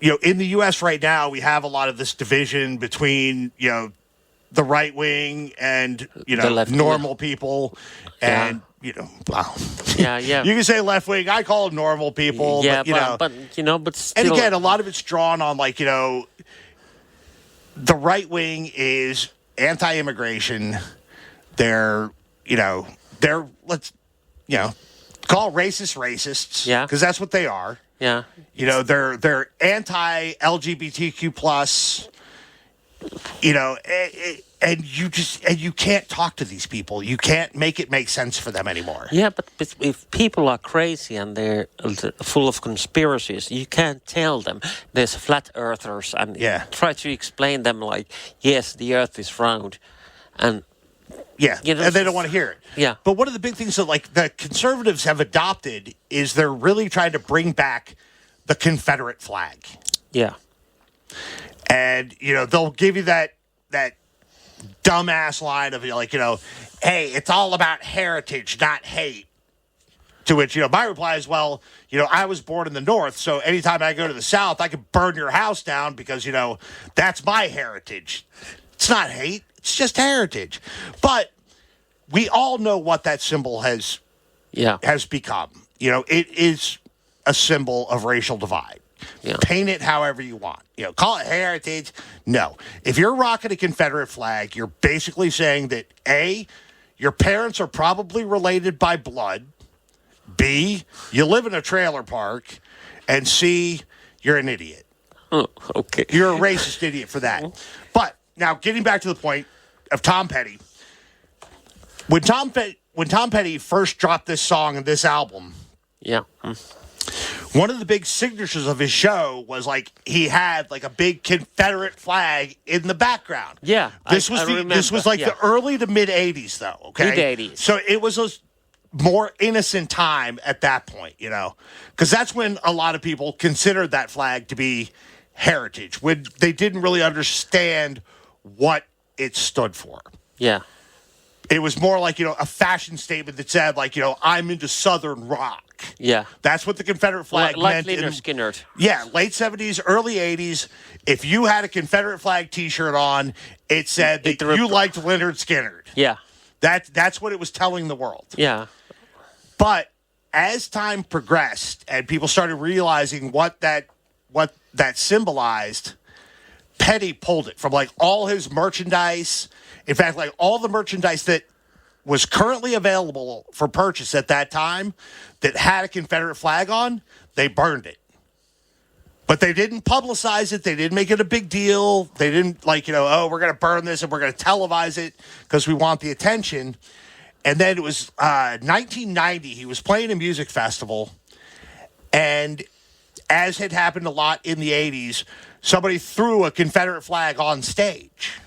in the U.S. right now, we have a lot of this division between, the right wing and, you The know, left, normal people and, you know, wow. Yeah. You can say left wing. I call them normal people. Yeah, but but still. and again, a lot of it's drawn on, like, you know, the right wing is anti-immigration. They're let's, you know, call racists. Yeah. Because that's what they are. Yeah. You know, they're anti-LGBTQ plus. You know, and you can't talk to these people. You can't make it make sense for them anymore. Yeah, but if people are crazy and they're full of conspiracies, you can't tell them there's flat earthers and try to explain them like, yes, the earth is round. And you know, and they don't want to hear it. Yeah. But one of the big things that, like, the conservatives have adopted is they're really trying to bring back the Confederate flag. Yeah. And, you know, they'll give you that dumbass line of, like, you know, hey, it's all about heritage, not hate. To which, you know, my reply is, well, you know, I was born in the North, so anytime I go to the South, I can burn your house down because, you know, that's my heritage. It's not hate. It's just heritage. But we all know what that symbol has become. You know, it is a symbol of racial divide. Yeah. Paint it however you want. You know, call it heritage. No. If you're rocking a Confederate flag, you're basically saying that A, your parents are probably related by blood. B, you live in a trailer park. And C, you're an idiot. Oh, okay. You're a racist idiot for that. But now, getting back to the point of Tom Petty. When Tom Petty first dropped this song and this album, one of the big signatures of his show was, like, he had, like, a big Confederate flag in the background. Yeah, this was the early to mid '80s, though. Okay, mid '80s. So it was a more innocent time at that point, you know, because that's when a lot of people considered that flag to be heritage, when they didn't really understand what it stood for. Yeah. It was more like, you know, a fashion statement that said, like, you know, I'm into Southern rock. Yeah. That's what the Confederate flag like meant. Lynyrd Skynyrd. Yeah, late 70s, early 80s. If you had a Confederate flag T-shirt on, it said that you liked Lynyrd Skynyrd. Yeah. That's what it was telling the world. Yeah. But as time progressed and people started realizing what that symbolized, Petty pulled it from, like, all his merchandise. In fact, like, all the merchandise that was currently available for purchase at that time that had a Confederate flag on, they burned it. But they didn't publicize it. They didn't make it a big deal. They didn't, like, you know, oh, we're going to burn this and we're going to televise it because we want the attention. And then it was 1990. He was playing a music festival. And as had happened a lot in the 80s, somebody threw a Confederate flag on stage.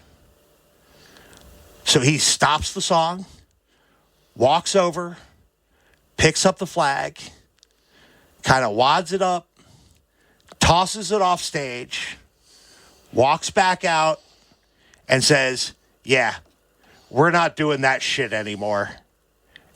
So he stops the song, walks over, picks up the flag, kind of wads it up, tosses it off stage, walks back out, and says, yeah, we're not doing that shit anymore.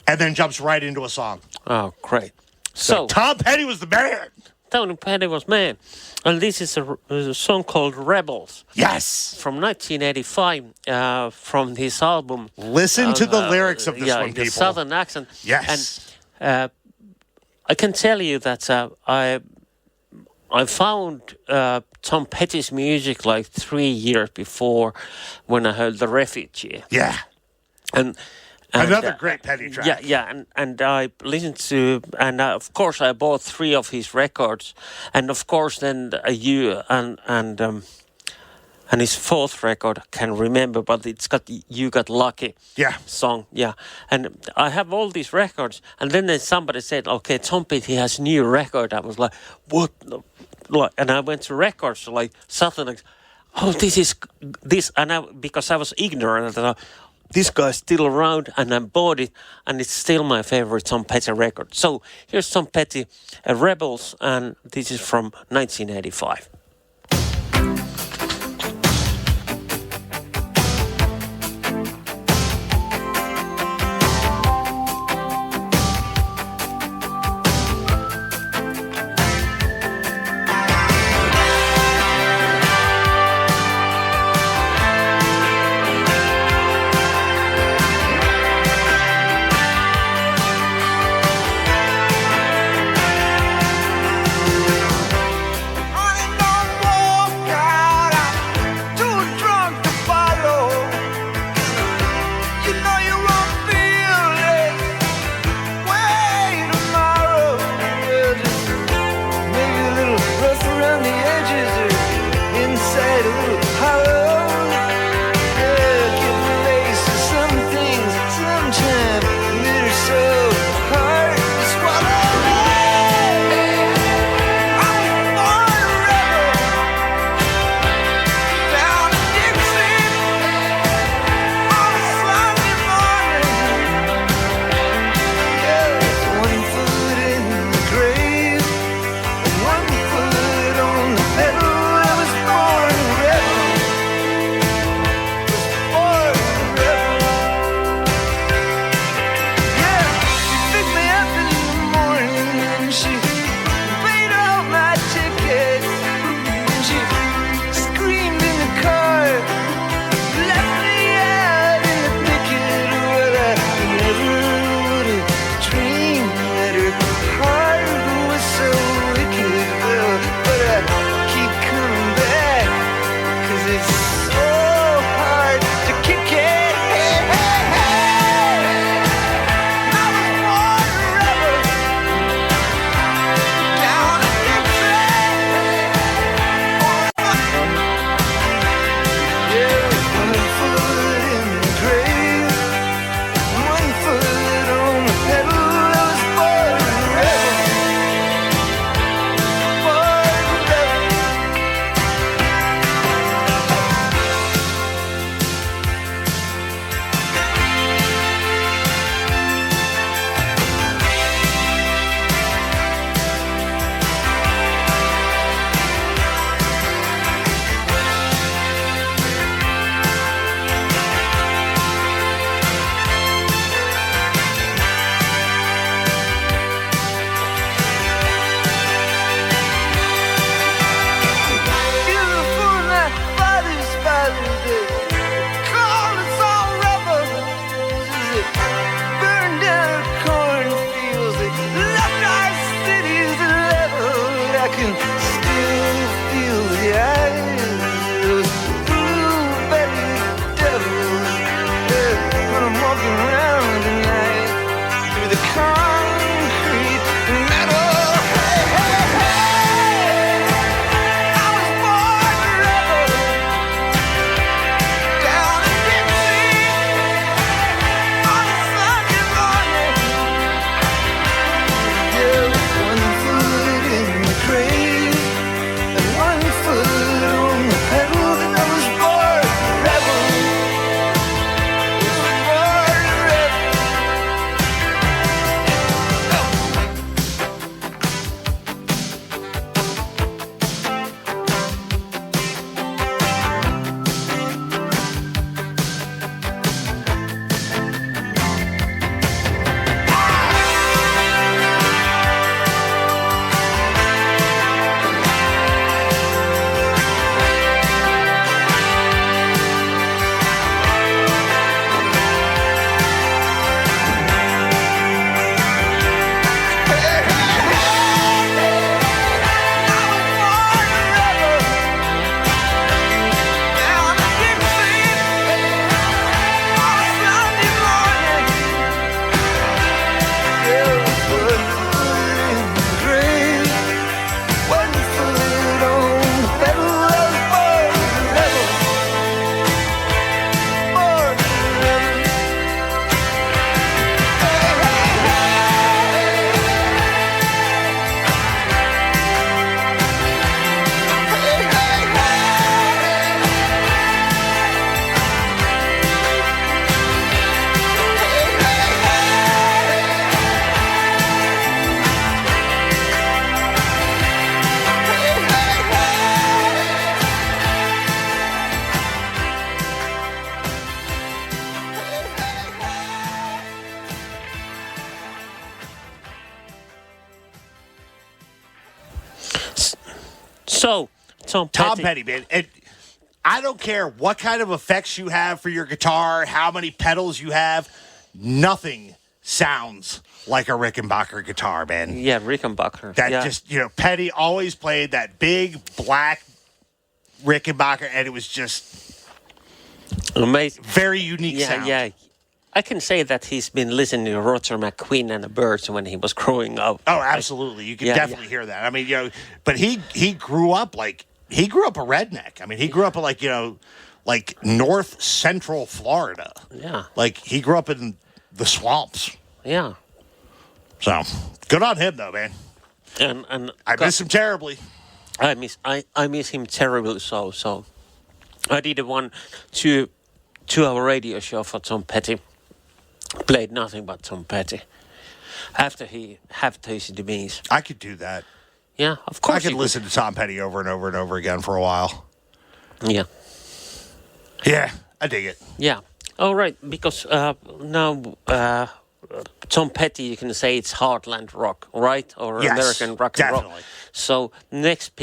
And then jumps right into a song. Oh, great. So Tom Petty was the man. Tom Petty was man. And this is a song called Rebels. Yes. From 1985, from his album. Listen to the lyrics of this one, people. The Southern accent. Yes. And I can tell you that I found Tom Petty's music like 3 years before when I heard The Refugee. Yeah. And another great Petty track. Yeah, and I listened to, and of course I bought 3 of his records, and of course then you and his 4th record I can remember, but it's got You Got Lucky song, and I have all these records, and then somebody said, okay, Tom Petty has a new record. I was like, what? And I went to records like something like, oh, this, and because I was ignorant, I thought, this guy's still around, and I bought it, and it's still my favorite Tom Petty record. So here's Tom Petty, Rebels, and this is from 1985. So, Tom Petty, man. And I don't care what kind of effects you have for your guitar, how many pedals you have, nothing sounds like a Rickenbacker guitar, man. Yeah, Rickenbacker. That just, Petty always played that big black Rickenbacker, and it was just amazing. Very unique sound. Yeah. I can say that he's been listening to Roger McGuinn and the Byrds when he was growing up. Oh, absolutely. You can definitely hear that. I mean, but he grew up a redneck. I mean, he grew up in like north central Florida. Yeah. Like he grew up in the swamps. Yeah. So, good on him though, man. And I miss him terribly. I miss him terribly so I did a 2-hour radio show for Tom Petty. Played nothing but Tom Petty. After his demise. I could do that. Yeah, of course. I could listen to Tom Petty over and over and over again for a while. Yeah. Yeah, I dig it. Yeah. All right, because now Tom Petty, you can say it's heartland rock, right? Or yes, American rock and roll. So next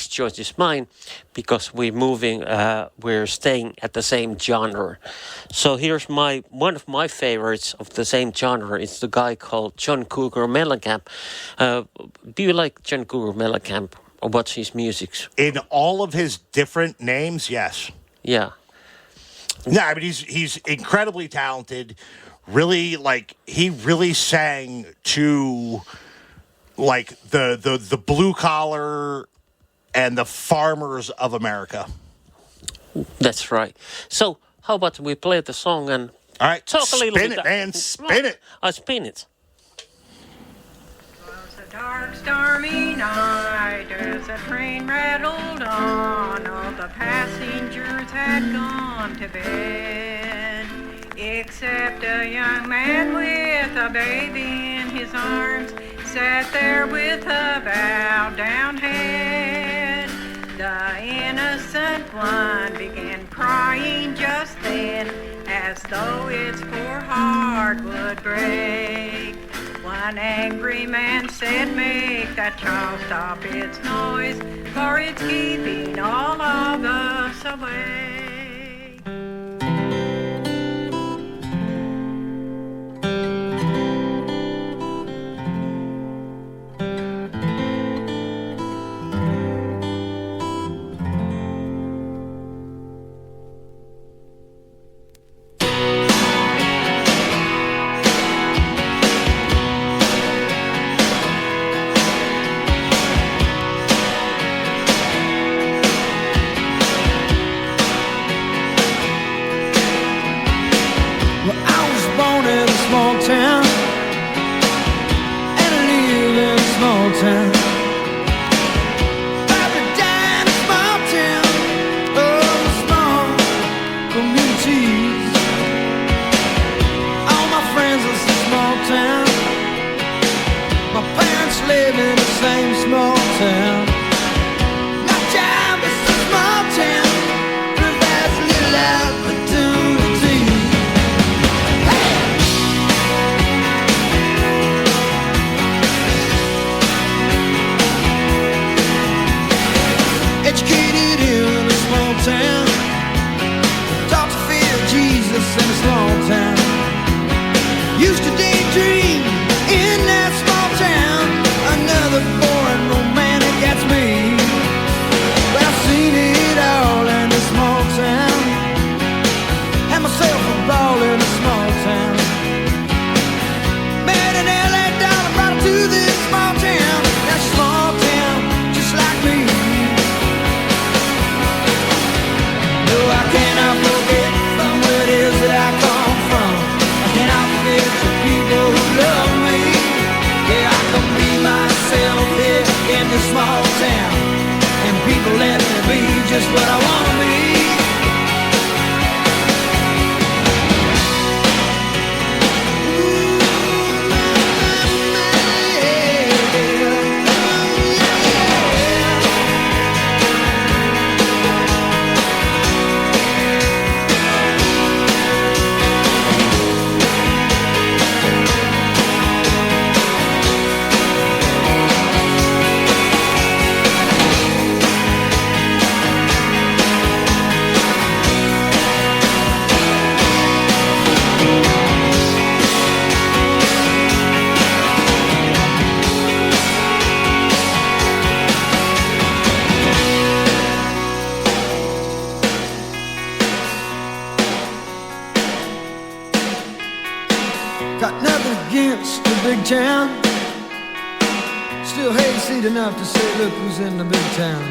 choice is mine, because we're staying at the same genre. So here's one of my favorites of the same genre. It's the guy called John Cougar Mellencamp. Do you like John Cougar Mellencamp, or what's his music? In all of his different names, yes. Yeah. No, I mean he's incredibly talented. Really, he really sang to the blue collar and the farmers of America. That's right. So how about we play the song and all right, talk a little bit. Spin it, man, spin it. I spin it. It was a dark, stormy night as the train rattled on. All the passengers had gone to bed, except a young man with a baby in his arms sat there with a bowed down head. The innocent one began crying just then, as though its poor heart would break. One angry man said, "Make that child stop its noise, for it's keeping all of us away." Let me be just what I wanna be. Got nothing against the big town. Still hayseed enough to say, look who's in the big town.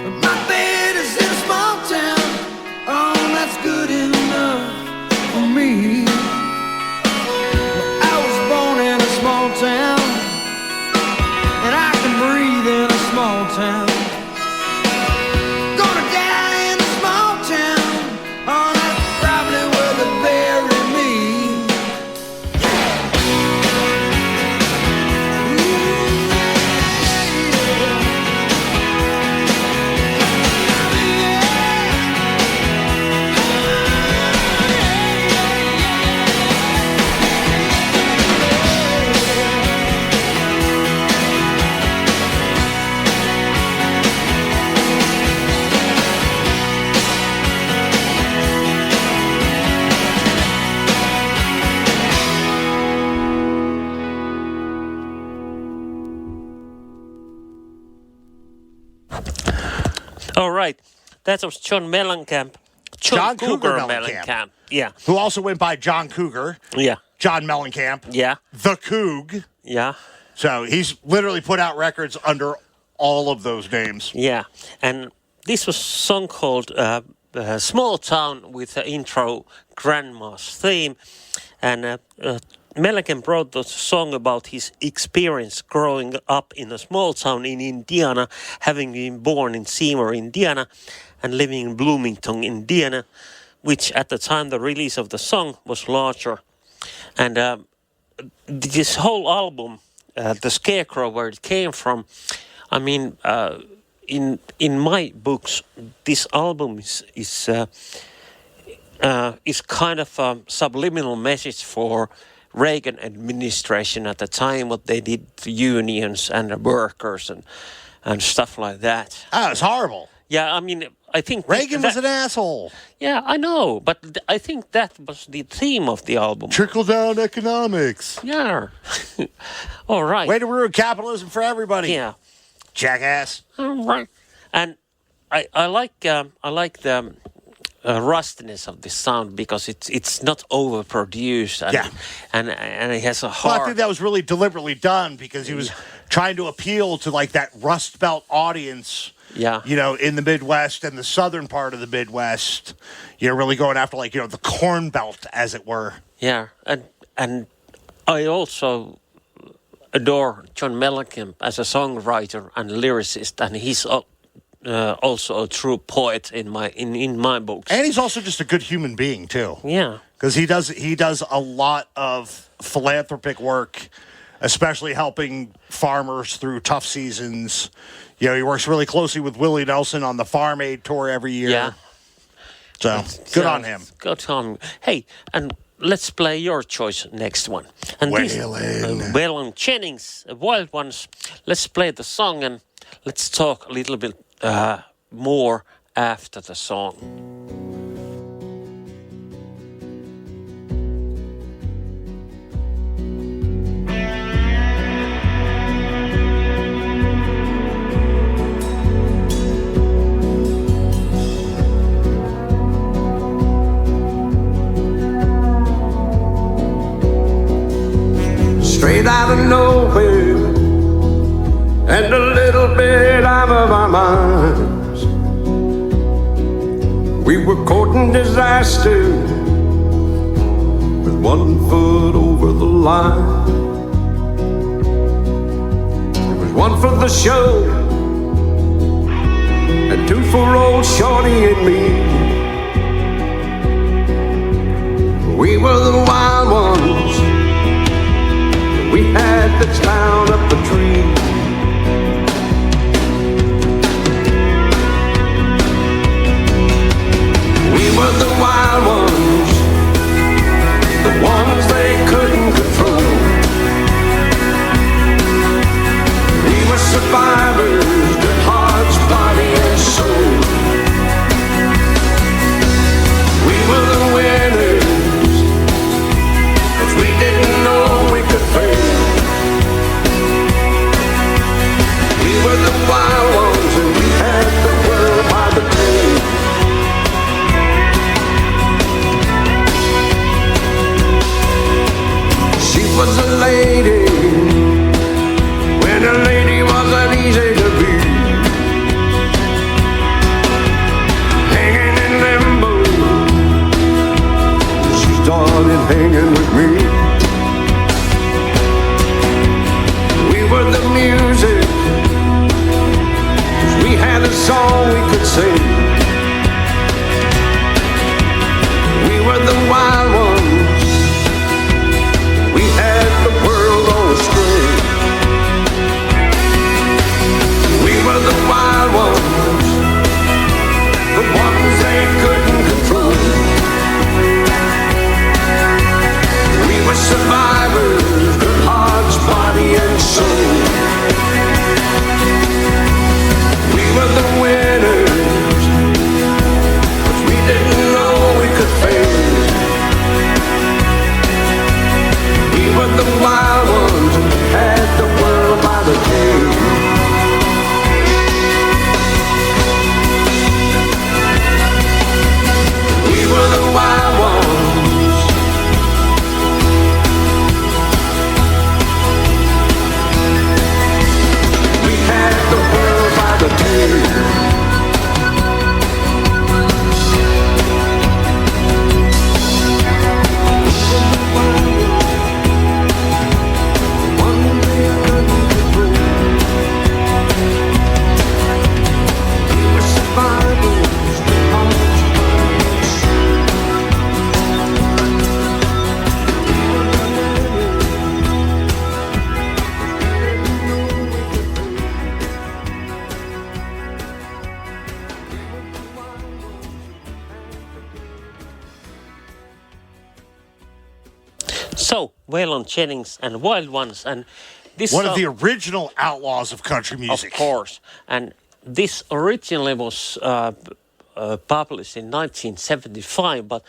But my bed is in a small town. Oh, that's good enough for me. Well, I was born in a small town, and I can breathe in a small town. Gonna die in a small town. Oh, that's probably where they bury me. All right. That was John Mellencamp. John Cougar Mellencamp. Yeah. Who also went by John Cougar. Yeah. John Mellencamp. Yeah. The Coug. Yeah. So he's literally put out records under all of those names. Yeah. And this was a song called Small Town with the intro Grandma's Theme. And Mellencamp wrote the song about his experience growing up in a small town in Indiana, having been born in Seymour, Indiana, and living in Bloomington, Indiana, which at the time the release of the song was larger. And this whole album, The Scarecrow, where it came from, I mean, in my books, this album is kind of a subliminal message for Reagan administration at the time, what they did to unions and the workers and stuff like that. Oh, it's horrible. Yeah, I mean, I think Reagan was an asshole. Yeah, I know, but I think that was the theme of the album. Trickle-down economics. Yeah. All right. Way to ruin capitalism for everybody. Yeah. Jackass. All right. And I like the rustiness of the sound because it's not overproduced and it has a hard. Well, I think that was really deliberately done because he was trying to appeal to like that Rust Belt audience. Yeah. You know, in the Midwest and the southern part of the Midwest, you're really going after like, you know, the Corn Belt, as it were. Yeah. And I also adore John Mellencamp as a songwriter and lyricist, and he's also a true poet in my books. And he's also just a good human being too. Yeah. Because he does a lot of philanthropic work, especially helping farmers through tough seasons. You know, he works really closely with Willie Nelson on the Farm Aid Tour every year. Yeah. So, good on him. Good on him. Hey, and let's play your choice next one. And Waylon Jennings, Wild Ones. Let's play the song and let's talk a little bit more after the song. Straight out of nowhere and a little bit out of our minds, we were courting disaster with 1 foot over the line. There was 1 for the show and 2 for old Shorty and me. We were the wild ones. We had the town up a tree. We were the wild ones, the ones they couldn't control. We were survivors, good hearts, body and soul. We were the winners, 'cause we didn't know we could fail. hanging with me. We were the music, 'cause we had a song we could sing. We were the wild ones, we had the world on a string. We were the wild ones, the ones they couldn't control. We were survivors, good hearts, body and soul. We were the winners, 'cause we didn't know we could fail. We were the wild ones, had the world by the tail. We were the wild ones. We had the world by the tail. One day I couldn't control. We were survivors, good hearts, So, Waylon Jennings and Wild Ones, and this One of song- the original outlaws of country music. Of course. And this originally was published in 1975, but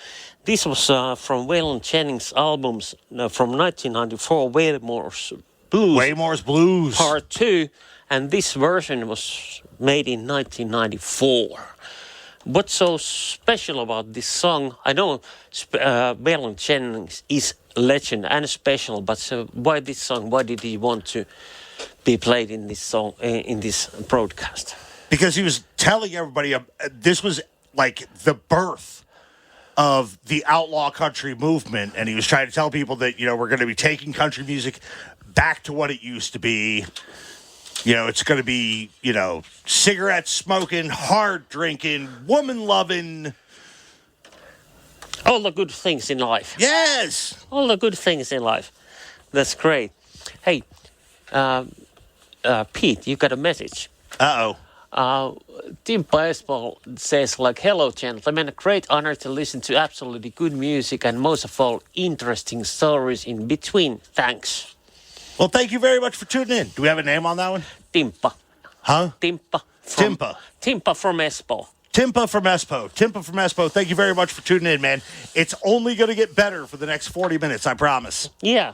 this was from Waylon Jennings' albums from 1994, Waymore's Blues Waymore's Blues. Part 2, and this version was made in 1994. What's so special about this song? I know Waylon Jennings is legend and special, but why this song? Why did he want to be played in this song, in this broadcast? Because he was telling everybody this was like the birth of the outlaw country movement, and he was trying to tell people that, you know, we're going to be taking country music back to what it used to be. You know, it's going to be, you know, cigarette smoking, hard drinking, woman loving. All the good things in life. Yes. All the good things in life. That's great. Hey, Pete, you got a message. Uh-oh. Tim Baseball says, like, hello, gentlemen. A great honor to listen to absolutely good music and most of all, interesting stories in between. Thanks. Well, thank you very much for tuning in. Do we have a name on that one? Timpa. Huh? Timpa. Timpa from Espoo. Timpa from Espoo. Timpa from Espoo. Thank you very much for tuning in, man. It's only going to get better for the next 40 minutes, I promise. Yeah,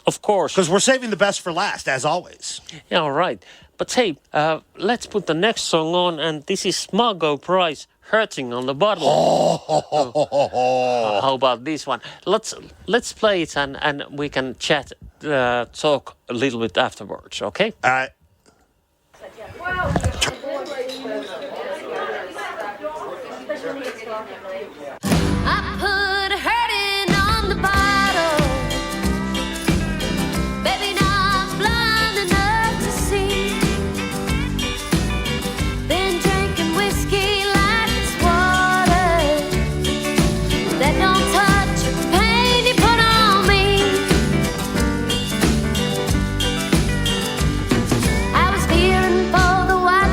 of course. Because we're saving the best for last, as always. Yeah, all right. But hey, let's put the next song on, and this is Margot Price, Hurting on the Bottle. How about this one? Let's play it, and we can chat, talk a little bit afterwards, okay? I put hurting on the bottle. Baby, now I'm blind enough to see. Been drinking whiskey like it's water. That don't touch the pain you put on me. I was fearing for the white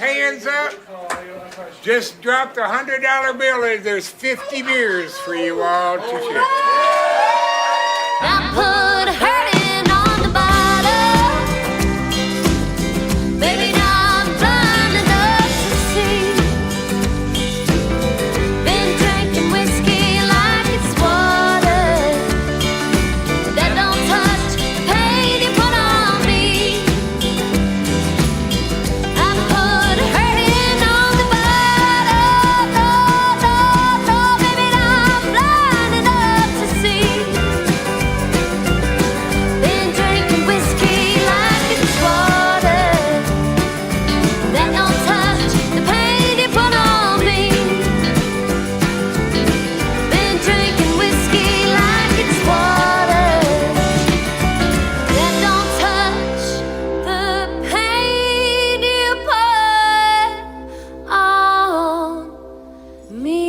hands up. Just dropped a $100 bill and there's 50 beers for you all to share. I put hurting on the bottle. Baby, now I'm blind enough to see. Been drinking whiskey like it's water. That don't touch the pain you put on me. I put hurting on the bottle. Baby, now I'm blind enough to see. Been drinking whiskey like it's water. That don't touch the pain you put on me. Been drinking whiskey like it's water. That don't touch the pain you put on me.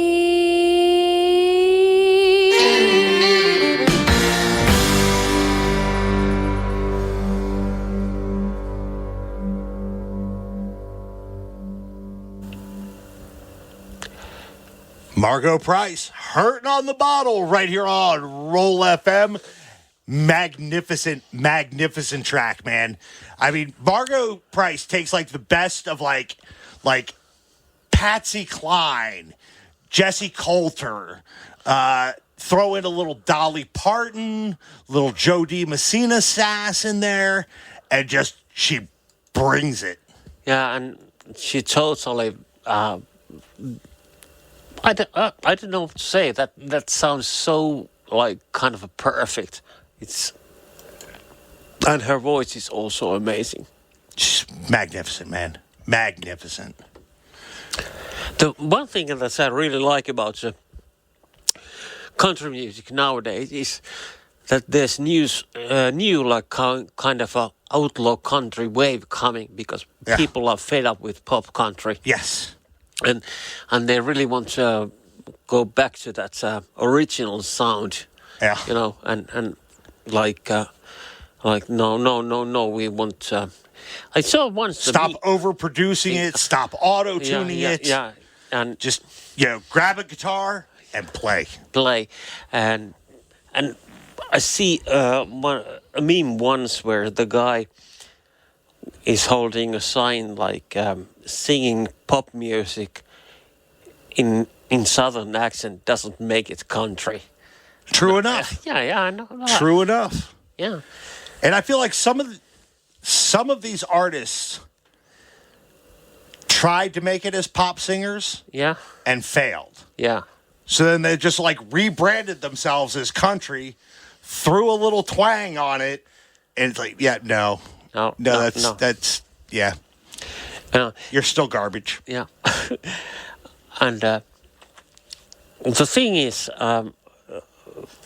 Margot Price, Hurting on the Bottle, right here on Roll FM. Magnificent, magnificent track, man. I mean, Margot Price takes like the best of like Patsy Cline, Jesse Coulter, throw in a little Dolly Parton, little Joe D. Messina sass in there, and just she brings it. Yeah, and she totally. I don't know what to say. That sounds so like kind of a perfect. And her voice is also amazing. Just magnificent, man. Magnificent. The one thing that I really like about country music nowadays is that there's new like kind of a outlaw country wave coming because people are fed up with pop country. Yes. And they really want to go back to that original sound. Yeah. You know, and like no, we want. I saw once. Stop overproducing it. Stop auto-tuning it. Yeah, and just grab a guitar and play. And I see a meme once where the guy is holding a sign like singing pop music in southern accent doesn't make it country. True enough. Yeah, I know that. True enough. Yeah. And I feel like some of these artists tried to make it as pop singers. Yeah. And failed. Yeah. So then they just like rebranded themselves as country, threw a little twang on it, and it's like, no, that's you're still garbage. Yeah. And the thing is,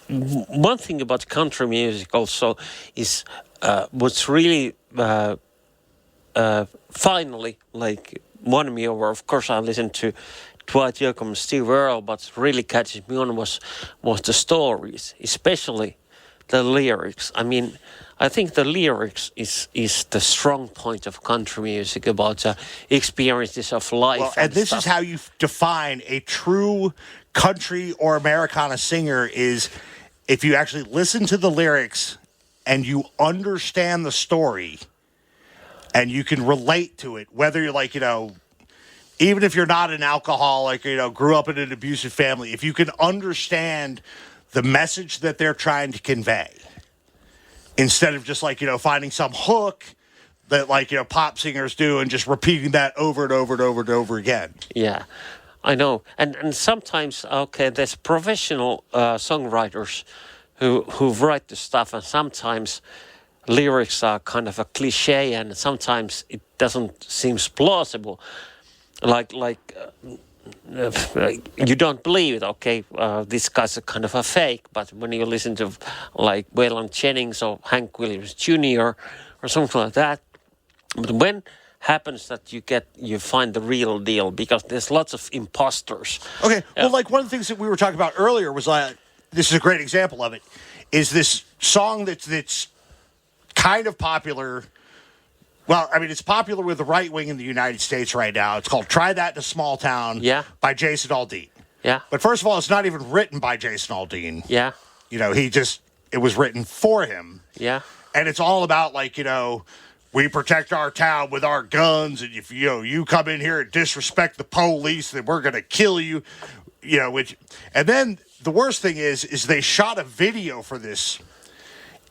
one thing about country music also is what's really finally like won me over. Of course, I listened to Dwight Yoakam and Steve Earle, but really catching me on was the stories, especially the lyrics. I mean, I think the lyrics is the strong point of country music about experiences of life. Well, and this is how you define a true country or Americana singer is if you actually listen to the lyrics and you understand the story and you can relate to it, whether you're like, even if you're not an alcoholic, grew up in an abusive family, if you can understand the message that they're trying to convey, instead of just like, finding some hook that like, pop singers do and just repeating that over and over and over and over again. Yeah, I know. And sometimes, there's professional songwriters who write the stuff, and sometimes lyrics are kind of a cliche, and sometimes it doesn't seem plausible. Like you don't believe it, this guy's a kind of a fake, but when you listen to like Waylon Jennings or Hank Williams Jr. or something like that, but when happens that you find the real deal, because there's lots of imposters. Okay, well, like one of the things that we were talking about earlier was this is a great example of it, is this song that's kind of popular Well, I mean, it's popular with the right wing in the United States right now. It's called Try That in a Small Town by Jason Aldean. Yeah. But first of all, it's not even written by Jason Aldean. Yeah. You know, it was written for him. Yeah. And it's all about, like, you know, we protect our town with our guns, and if, you know, you come in here and disrespect the police, then we're going to kill you. You know, and then the worst thing is they shot a video for this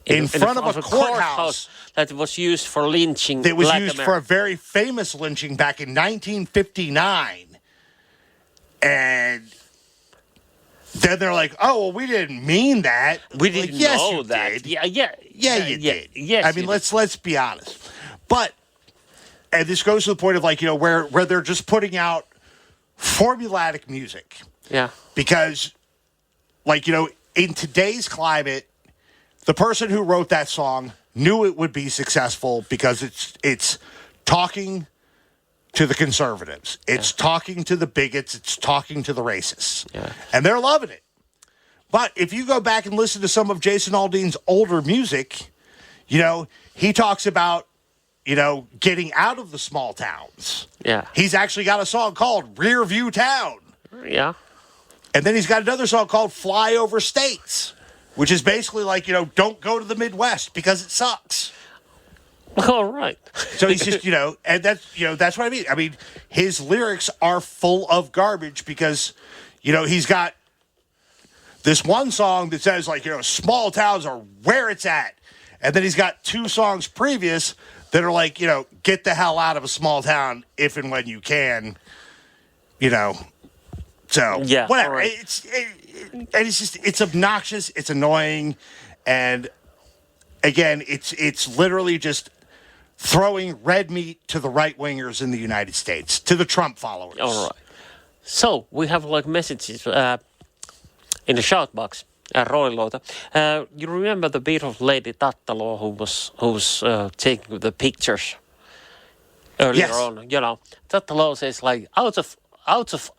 in front of a courthouse that was used for lynching. That was used for a very famous lynching back in 1959. And then they're like, "Oh, well, we didn't mean that. We didn't know that." Did. Yeah, you did. Yes, I mean, let's be honest. But and this goes to the point of, like, you know, where they're just putting out formulaic music. Yeah. Because, like, you know, in today's climate, the person who wrote that song knew it would be successful because it's talking to the conservatives. It's talking to the bigots. It's talking to the racists. Yeah. And they're loving it. But if you go back and listen to some of Jason Aldean's older music, you know, he talks about, you know, getting out of the small towns. Yeah. He's actually got a song called Rear View Town. Yeah. And then he's got another song called Fly Over States, which is basically like, you know, don't go to the Midwest because it sucks. All right. So he's just, you know, and that's what I mean. I mean, his lyrics are full of garbage because, you know, he's got this one song that says, like, you know, small towns are where it's at. And then he's got two songs previous that are like, you know, get the hell out of a small town if and when you can, you know. So, yeah, whatever. Right. It's obnoxious. It's annoying. And again, it's literally just throwing red meat to the right wingers in the United States, to the Trump followers. All right. So we have like messages in the shout box. Roilota. You remember the beautiful lady Tatta Lo who was taking the pictures earlier on? You know, Tatta Lo says, like, out of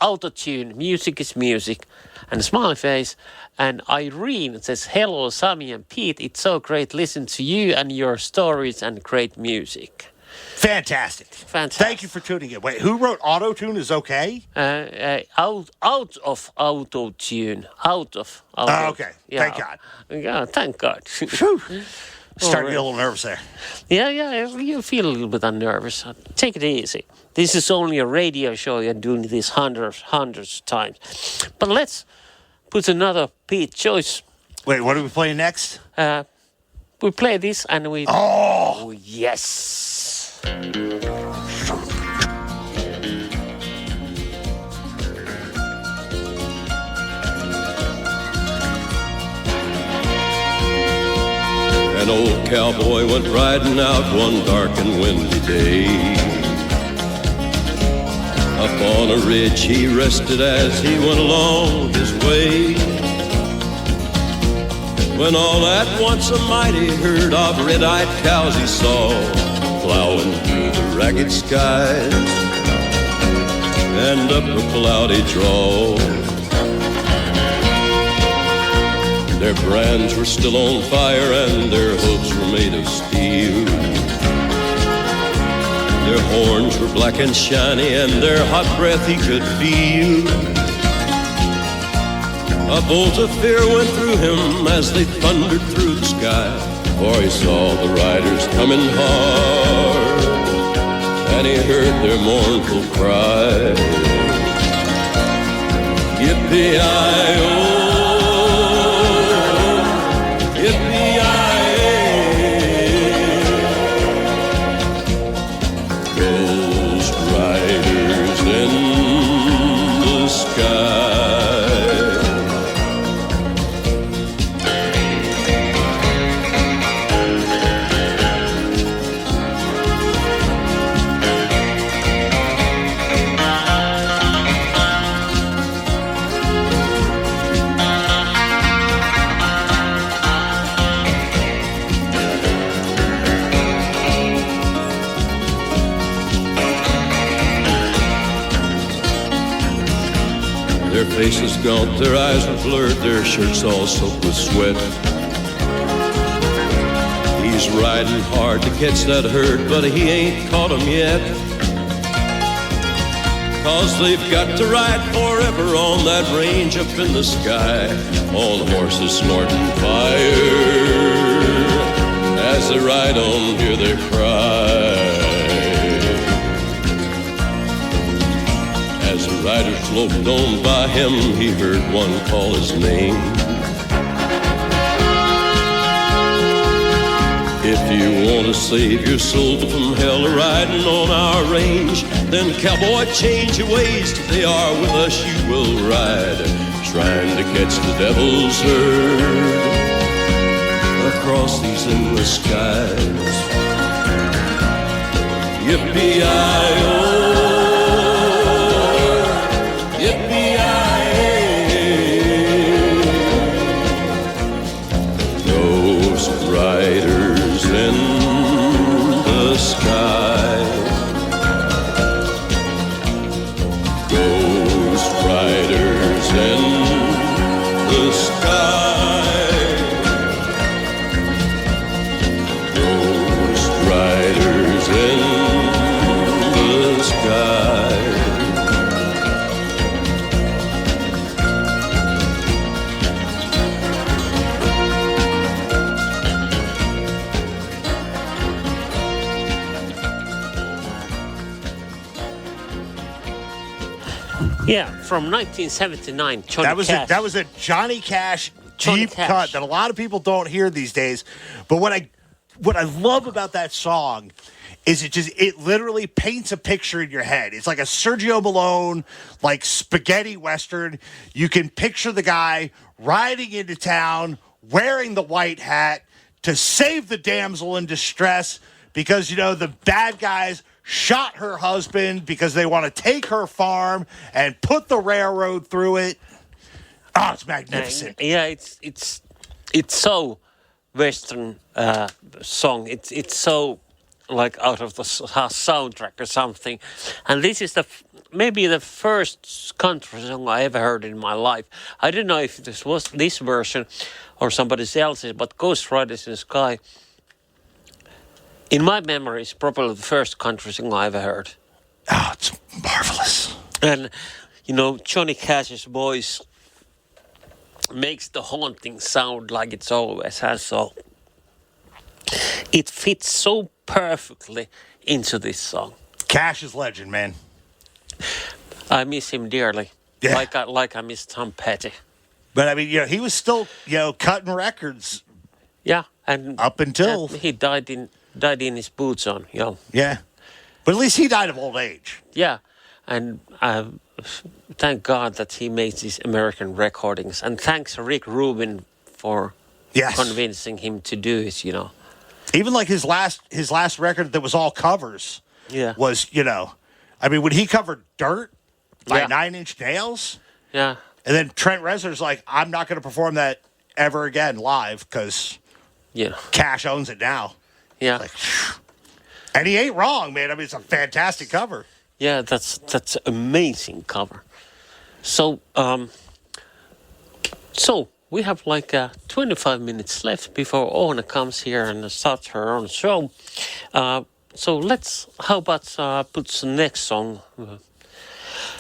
auto-tune, music is music, and a smiley face. And Irene says, hello, Sami and Pete. It's so great listening to you and your stories and great music. Fantastic. Thank you for tuning in. Wait, who wrote auto-tune is okay? Out of auto-tune. Out of auto. Oh, okay. Yeah. Thank God. Yeah, thank God. Starting to get a little nervous there. Yeah, you feel a little bit unnervous. Take it easy. This is only a radio show. You're doing this hundreds of times. But let's put another Pete choice. Wait, what are we playing next? We play this and we... Oh yes. An old cowboy went riding out one dark and windy day. Up on a ridge he rested as he went along his way, when all at once a mighty herd of red-eyed cows he saw plowing through the ragged skies and up a cloudy draw. Their brands were still on fire and their hooves were made of steel. Their horns were black and shiny and their hot breath he could feel. A bolt of fear went through him as they thundered through the sky, for he saw the riders coming hard and he heard their mournful cry. Yippee-i-oh, Ghost riders in the sky. Their faces gaunt, their eyes were blurred, their shirts all soaked with sweat. He He's riding hard to catch that herd, but he ain't caught 'em yet. 'Cause they've got to ride forever on that range up in the sky. All the horses snorting fire. As they ride on, hear their cry. As the riders loped on by him, he heard one call his name. If you want to save your soul from hell riding on our range, then cowboy, change your ways. Today are with us you will ride, trying to catch the devil's herd across these endless skies. Yippee-i-oh, yippee-i-ay. Ghost riders in the sky. Ghost riders in the sky. Ghost riders in the sky. Yeah, from 1979, Johnny Cash. That was a Johnny Cash deep cut that a lot of people don't hear these days. But what I love about that song is it literally paints a picture in your head. It's like a Sergio Malone, like spaghetti western. You can picture the guy riding into town wearing the white hat to save the damsel in distress because, you know, the bad guys shot her husband because they want to take her farm and put the railroad through it. Oh, it's magnificent. Yeah, it's so Western song. It's so like out of the soundtrack or something. And this is maybe the first country song I ever heard in my life. I don't know if this was this version or somebody else's, but Ghost Riders in the Sky, in my memory, is probably the first country song I ever heard. Oh, it's marvelous. And, you know, Johnny Cash's voice makes the haunting sound like it always has. So it fits so perfectly into this song. Cash is legend, man. I miss him dearly. Yeah. Like I miss Tom Petty. But I mean, you know, he was still, you know, cutting records. Yeah, and up until he died in his boots on, you know. Yeah, but at least he died of old age. Yeah, and thank God that he made these American recordings, and thanks Rick Rubin for convincing him to do it. You know, even like his last record that was all covers. Yeah, was, you know, I mean, when he covered Dirt by 9 Inch Nails. Yeah, and then Trent Reznor's like, I'm not going to perform that ever again live because Cash owns it now. Yeah. Like, and he ain't wrong, man. I mean, it's a fantastic cover. Yeah, that's amazing cover. So we have like 25 minutes left before Oona comes here and starts her own show. So how about put the next song?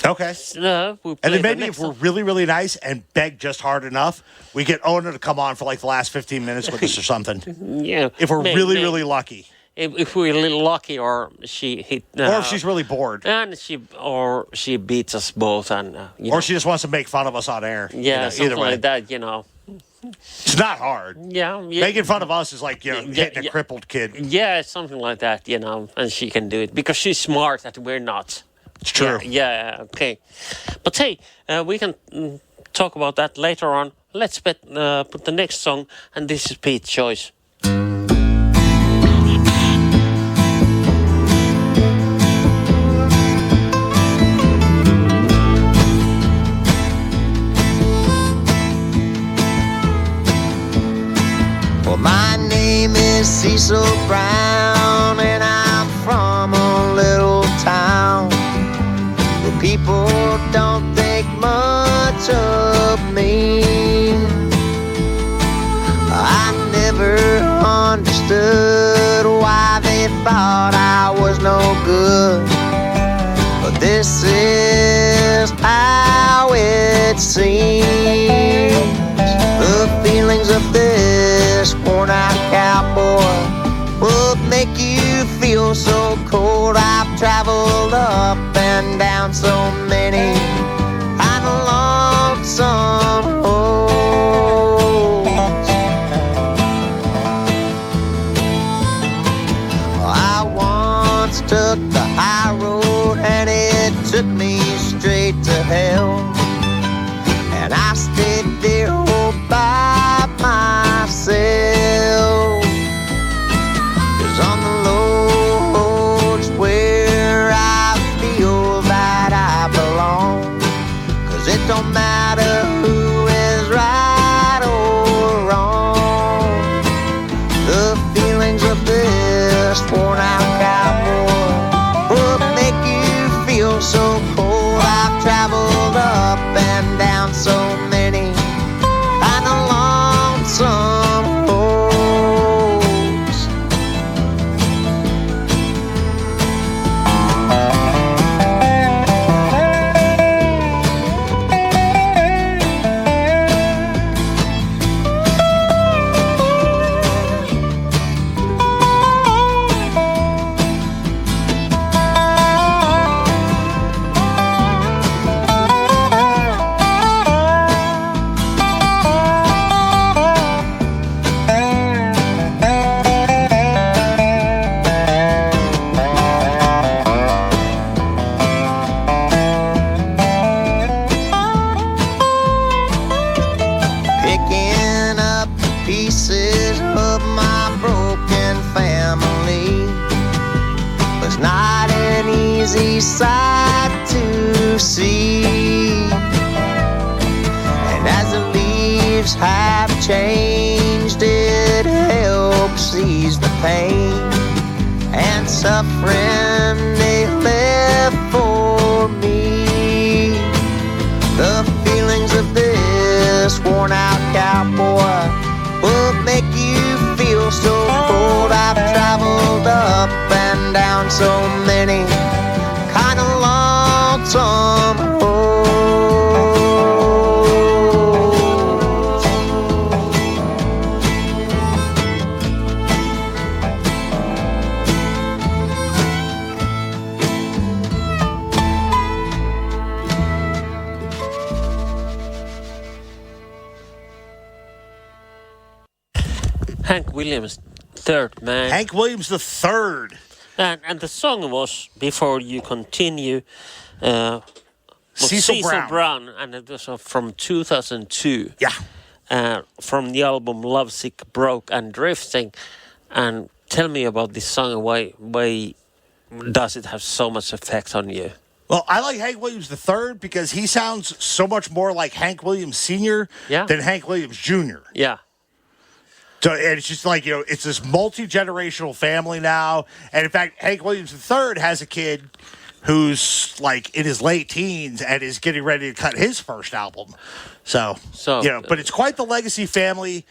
Okay. And then maybe if we're really, really nice and beg just hard enough, we get Oona to come on for like the last 15 minutes with us or something. Yeah. If we're really lucky. If we're a little lucky, or she hit... or if she's really bored. And she beats us both. And or she just wants to make fun of us on air. Yeah, something like that, you know. It's not hard. Yeah. Making fun of us is like, you know, hitting a crippled kid. Yeah, something like that, you know, and she can do it because she's smart and we're not. It's true. Yeah, okay. But hey, we can talk about that later on. Let's put the next song, and this is Pete's choice. Well, my name is Cecil Brown, and I'm from a little town where people don't think much of me. I never understood of this worn out cowboy would make you feel so cold. I've traveled up and down so many kind of lonesome roads. I once took the high road and it took me straight to hell, and I stayed there all by myself. 'Cause on the roads where I feel that I belong, 'cause it don't matter who is right or wrong. The feelings of this worn out cowboy would make you feel so cold. I've traveled up and down so many kind of lonesome roads. Picking up the pieces of my broken family was not an easy sight to see. And as the leaves have changed, it helps ease the pain and suffering they left for me. The feelings of this worn out cowboy will make you feel so cold. I've traveled up and down so many kind of lonesome roads. Hank Williams third, man. Hank Williams the third. And the song was, before you continue, was Cecil Brown. and it was from 2002. Yeah. From the album Lovesick, Broke and Drifting. And tell me about this song and why does it have so much effect on you? Well, I like Hank Williams III because he sounds so much more like Hank Williams Sr. than Hank Williams Jr. Yeah. So and it's just like, you know, it's this multi-generational family now. And in fact, Hank Williams III has a kid who's like in his late teens and is getting ready to cut his first album. So you know, but it's quite the legacy family.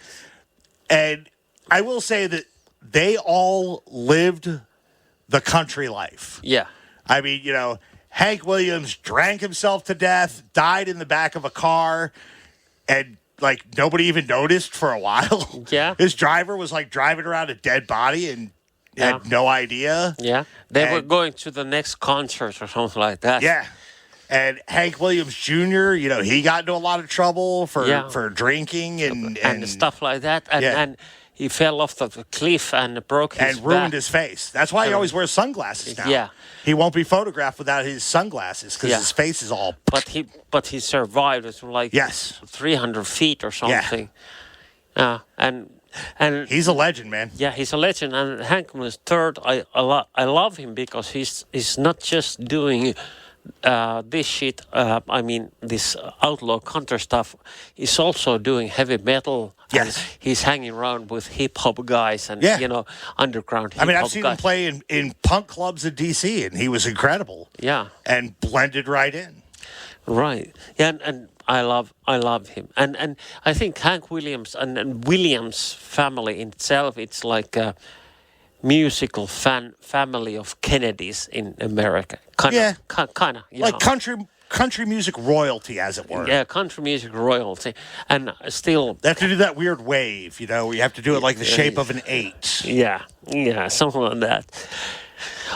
And I will say that they all lived the country life. Yeah. I mean, you know, Hank Williams drank himself to death, died in the back of a car, and like nobody even noticed for a while. Yeah. His driver was like driving around a dead body and had no idea. Yeah. They were going to the next concert or something like that. Yeah. And Hank Williams Jr., you know, he got into a lot of trouble for drinking and stuff like that. And he fell off the cliff and broke his and ruined back. his face. That's why he always wears sunglasses now. Yeah. He won't be photographed without his sunglasses because his face is all... But he survived. It's like 300 feet or something. And he's a legend, man. Yeah, he's a legend. And Hank Williams III, I love him because he's not just doing this shit. I mean, this outlaw country stuff. He's also doing heavy metal. Yes, and he's hanging around with hip hop guys and you know, underground hip hop guys. I mean, I've seen him play in punk clubs in DC, and he was incredible. Yeah, and blended right in. Right. Yeah, and I love him. And I think Hank Williams and Williams family in itself, it's like a family of Kennedys in America. Kind of. Like country music royalty, as it were. Yeah, country music royalty. And still... They have to do that weird wave, you know, you have to do it like the shape of an 8. Yeah, something like that.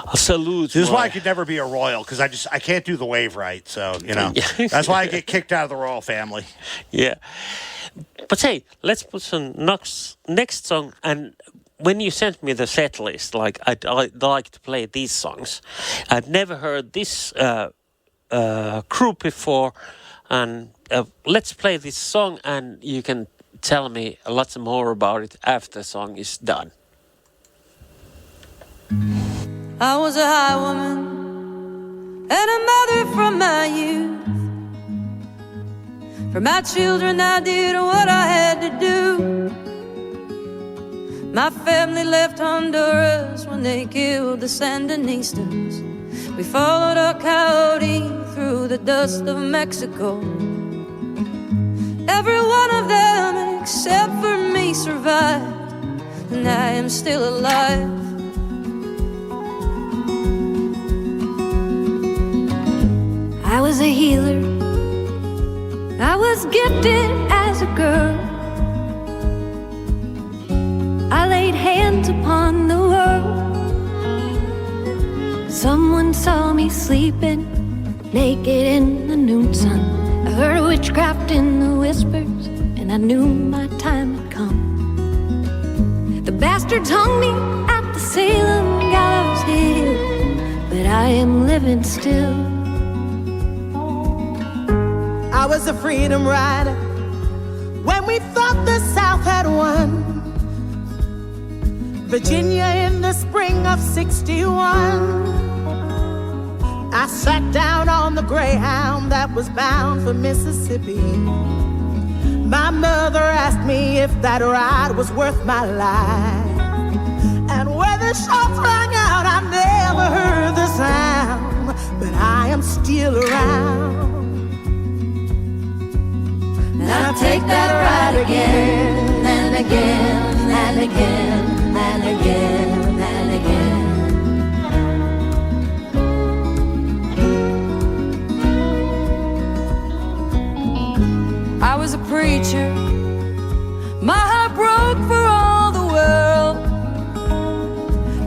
I'll salute. This is why I could never be a royal, because I can't do the wave right. So, you know, that's why I get kicked out of the royal family. Yeah. But hey, let's put some next song. And when you sent me the set list, like I'd like to play these songs. I'd never heard this group before. And let's play this song, and you can tell me lots more about it after the song is done. I was a high woman and a mother from my youth. For my children I did what I had to do. My family left Honduras when they killed the Sandinistas. We followed a coyote through the dust of Mexico. Every one of them except for me survived, and I am still alive. I was a healer. I was gifted as a girl. I laid hands upon the world. Someone saw me sleeping naked in the noon sun. I heard witchcraft in the whispers, and I knew my time had come. The bastards hung me at the Salem gallows hill, but I am living still. I was a freedom rider when we thought the South had won. Virginia in the spring of '61. I sat down on the Greyhound that was bound for Mississippi. My mother asked me if that ride was worth my life. And when the shots rang out, I never heard the sound, but I am still around. And I'll take that ride again and again and again and again and again. I was a preacher. My heart broke for all the world.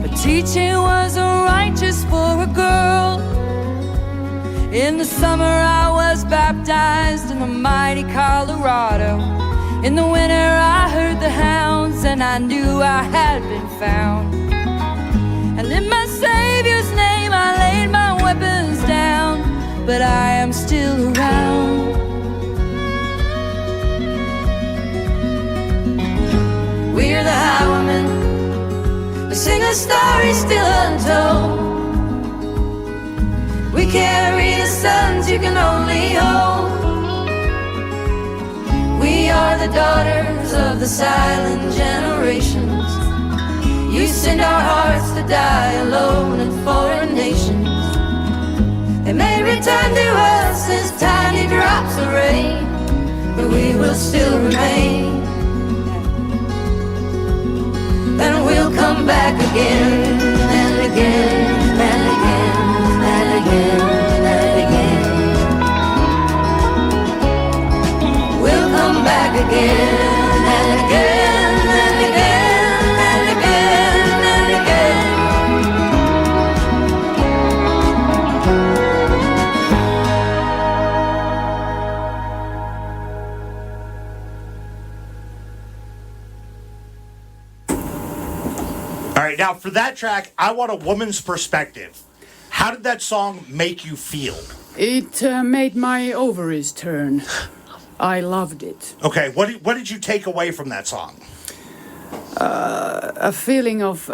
But teaching wasn't righteous for a girl. In the summer I was baptized in the mighty Colorado. In the winter I heard the hounds and I knew I had been found. And in my Savior's name I laid my weapons down, but I am still around. We're the highwaymen. We sing a story still untold. We carry the sons you can only hold. We are the daughters of the silent generations. You send our hearts to die alone in foreign nations. They may return to us as tiny drops of rain, but we will still remain. And we'll come back again and again and again and again and again. We'll come back again and again and again and again and again. All right, now for that track, I want a woman's perspective. How did that song make you feel? It made my ovaries turn. I loved it. Okay, what did you take away from that song? A feeling of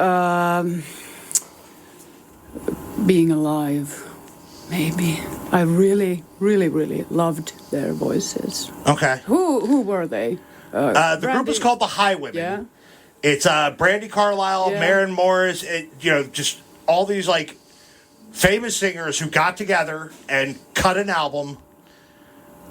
being alive, maybe. I really, really, really loved their voices. Okay. Who were they? The group is called the Highwaymen. Yeah. It's Brandy Carlisle, Yeah. Maren Morris, just all these like famous singers who got together and cut an album,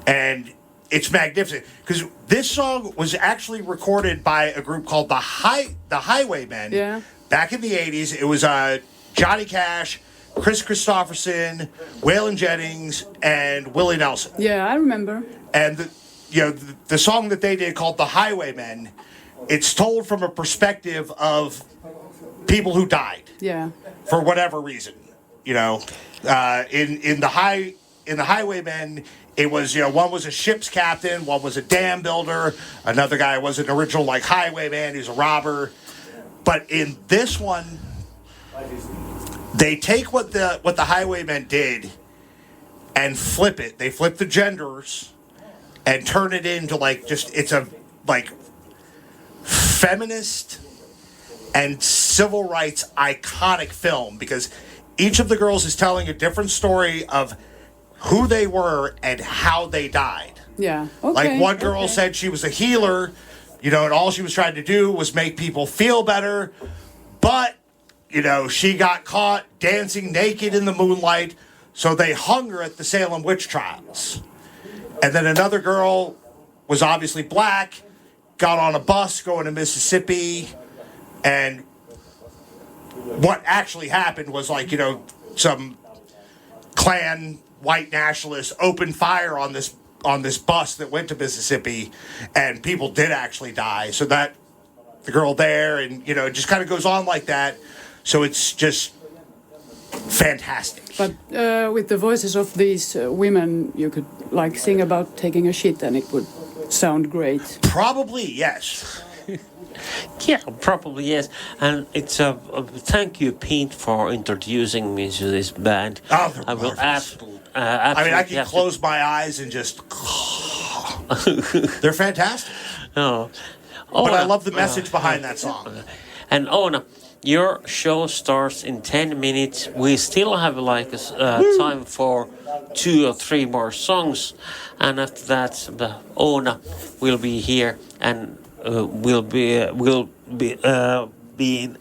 and it's magnificent because this song was actually recorded by a group called the Highwaymen. Yeah. Back in the '80s. It was Johnny Cash, Chris Christopherson, Waylon Jennings, and Willie Nelson. Yeah, I remember. And the song that they did called "The Highwaymen," it's told from a perspective of people who died. Yeah. For whatever reason, in the Highwaymen, it was one was a ship's captain, one was a dam builder, another guy was an original highwayman who's a robber. But in this one, they take what the Highwaymen did and flip it. They flip the genders and turn it into it's a feminist and civil rights iconic film, because each of the girls is telling a different story of who they were and how they died. Yeah. Okay. One girl said she was a healer, and all she was trying to do was make people feel better, but she got caught dancing naked in the moonlight, so they hung her at the Salem witch trials. And then another girl was obviously black, got on a bus going to Mississippi, and what actually happened was some Klan white nationalists opened fire on this bus that went to Mississippi, and people did actually die. So that the girl there, and it just kind of goes on like that. So it's just fantastic. But with the voices of these women, you could sing about taking a shit, and it would sound great. Probably yes. Yeah, probably yes. And it's thank you, Pete, for introducing me to this band. Oh, I will absolutely. I can close my eyes and just. They're fantastic. Oh, but I love the message behind that song. And Oona, your show starts in 10 minutes. We still have time for 2 or 3 more songs, and after that, Oona will be here and will be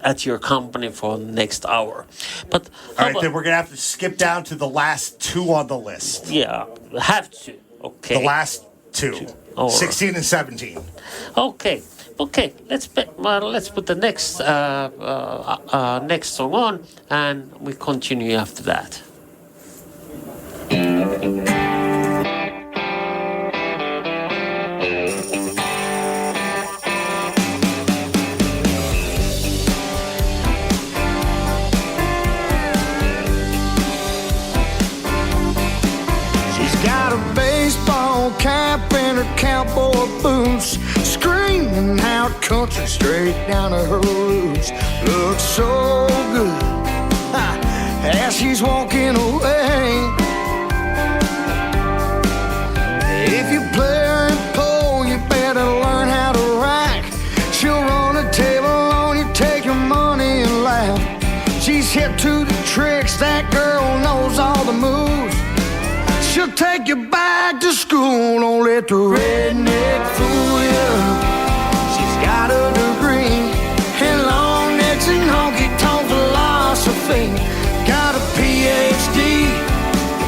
at your company for the next hour. But all right, then we're gonna have to skip down to the last 2 on the list. Yeah, have to. Okay. The last 2, 16 and 17. Okay. Let's put the next next song on, and we continue after that. Got a baseball cap and her cowboy boots, screaming out country straight down to her roots. Looks so good as she's walking away. If you play her and pull, you better learn how to rock. She'll run a table on you, take your money and laugh. She's hip to the tricks, that girl knows all the moves. She'll take you back to school, don't let the redneck fool you. She's got a degree in long necks and honky-tonk philosophy. Got a PhD,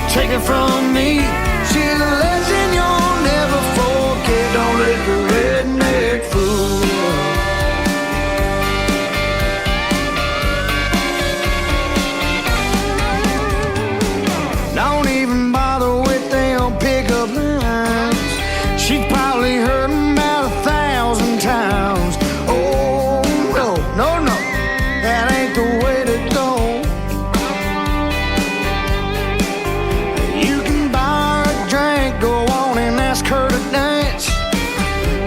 take it from me. She's a legend you'll never forget, don't let the redneck fool you. Don't even bother with them pickup lines. She's probably heard them about 1,000 times. Oh, no, that ain't the way to go. You can buy her a drink, go on and ask her to dance.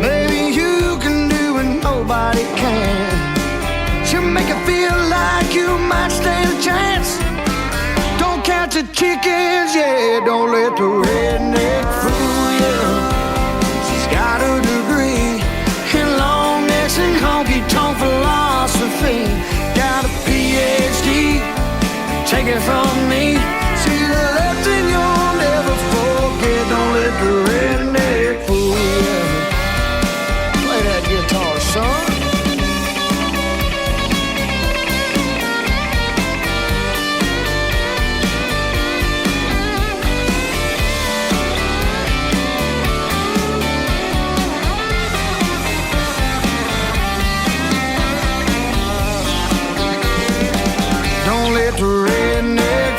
Maybe you can do it, nobody can. She'll make you feel like you might stand a chance. Don't count your chickens, yeah, don't let the redneck fool you. She's got a degree in long necks and honky-tonk philosophy. Got a PhD, take it from me. She's a legend you'll never forget, don't let the redneck fool you. Play that guitar, son. Don't let the redneck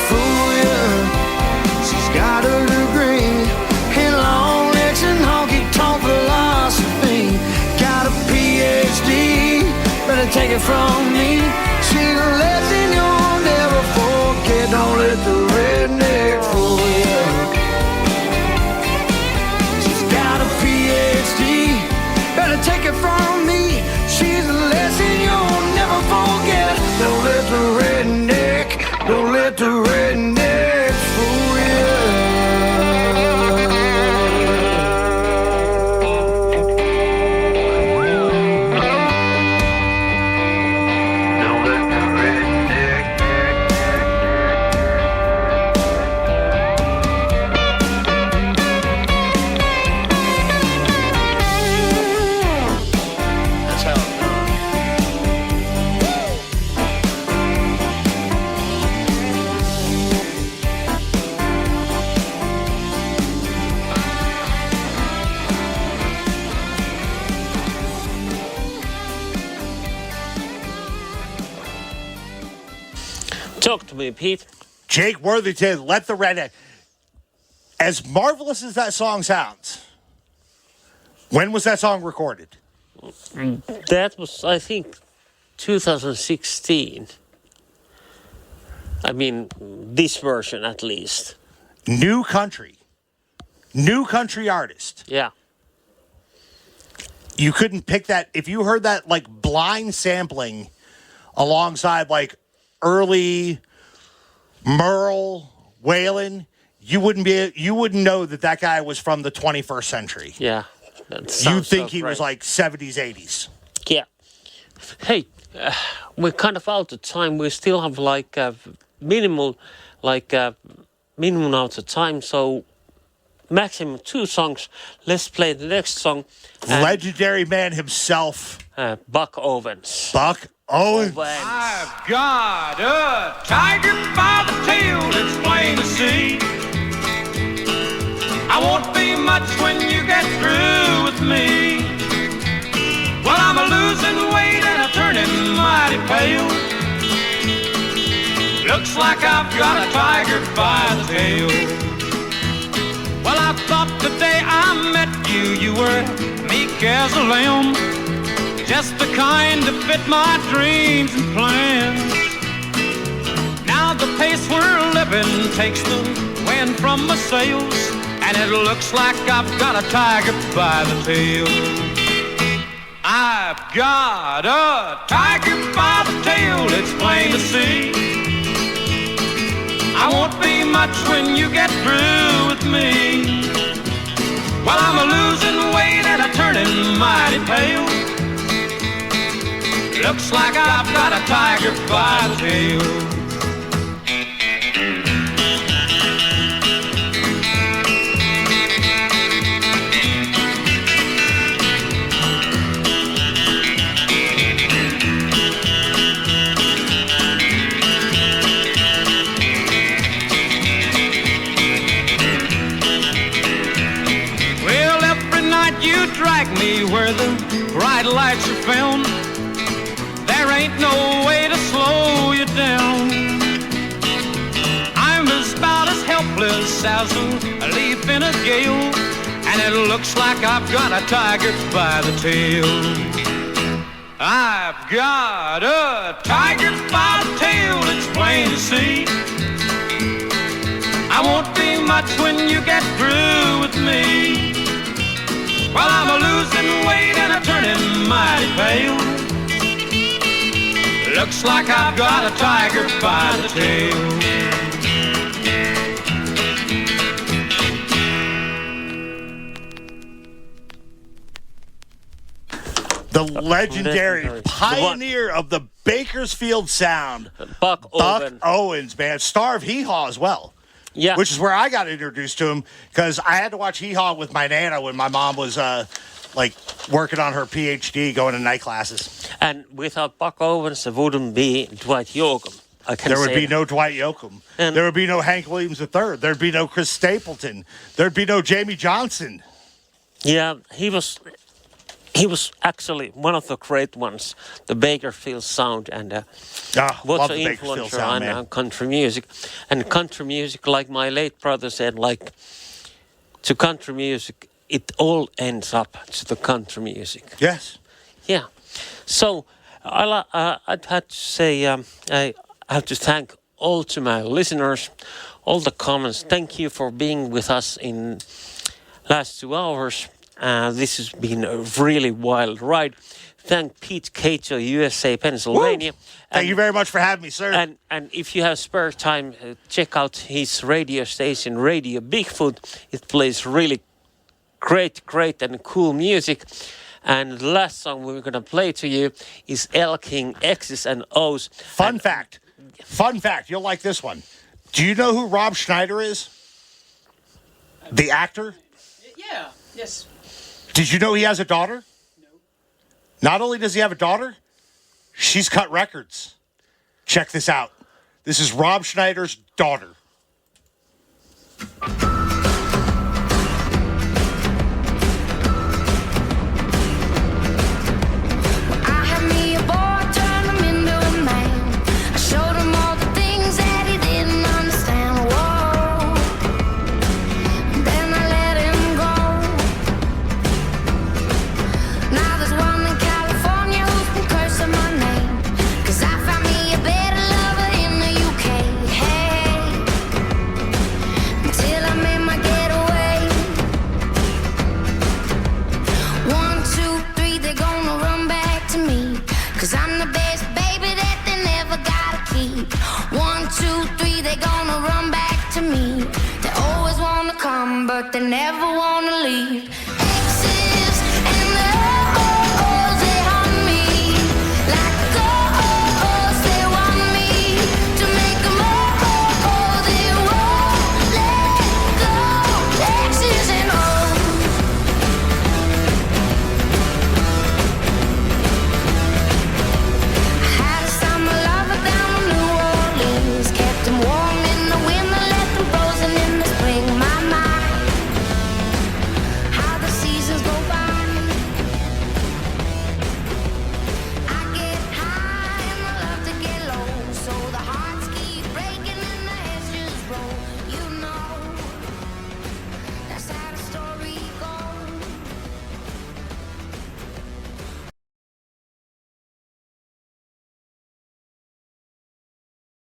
it from me. She's a lesson you'll never forget. Don't let the redneck fool you. She's got a PhD. Better take it from me. She's a lesson you'll never forget. Don't let the redneck fool you. Talk to me, Pete. Jake Worthington, Let the Redneck. As marvelous as that song sounds, when was that song recorded? That was, I think, 2016. I mean, this version at least. New country artist. Yeah. You couldn't pick that. If you heard that like blind sampling alongside like early Merle, Waylon, you wouldn't know that guy was from the 21st century. Yeah. You'd think he was like 70s, 80s. Yeah. Hey, we're kind of out of time. We still have like minimal amount of time. So maximum 2 songs. Let's play the next song. Legendary man himself. Buck Owens. Buck Owens. I've got a tiger by the tail, it's plain to see. I won't be much when you get through with me. Well, I'm a losing weight and I'm turning mighty pale. Looks like I've got a tiger by the tail. Well, I thought the day I met you, you were meek as a lamb, just the kind to fit my dreams and plans. Now the pace we're living takes the wind from my sails, and it looks like I've got a tiger by the tail. I've got a tiger by the tail, it's plain to see. I won't be much when you get through with me. Well, I'm a losing weight and I'm turning mighty pale. Looks like I've got a tiger by the tail. You drag me where the bright lights are found. There ain't no way to slow you down. I'm about as helpless as a leaf in a gale, and it looks like I've got a tiger by the tail. I've got a tiger by the tail, it's plain to see. I won't be much when you get through with me. Well, I'm a losing weight and I'm turning mighty pale. Looks like I've got a tiger by the tail. The legendary pioneer of the Bakersfield sound, Buck Owens, man. Star of Hee Haw as well. Yeah. Which is where I got introduced to him, because I had to watch Hee Haw with my Nana when my mom was working on her PhD, going to night classes. And without Buck Owens, there wouldn't be Dwight Yoakam. There would be no Dwight Yoakam. And there would be no Hank Williams III. There'd be no Chris Stapleton. There'd be no Jamie Johnson. Yeah, he was actually one of the great ones, the Bakersfield sound, and what's an influencer on country music. And country music, like my late brother said, to country music, it all ends up to the country music. Yes. Yeah. So I'd have to say I have to thank all to my listeners, all the comments. Thank you for being with us in last 2 hours. This has been a really wild ride. Thank Pete, Cato, USA, Pennsylvania. Thank you very much for having me, sir. And if you have spare time, check out his radio station, Radio Bigfoot. It plays really great and cool music. And the last song we're going to play to you is El King, X's and O's. Fun fact, you'll like this one. Do you know who Rob Schneider is? The actor? Yeah, yes. Did you know he has a daughter? No. Not only does he have a daughter, she's cut records. Check this out. This is Rob Schneider's daughter. But they never wanna leave.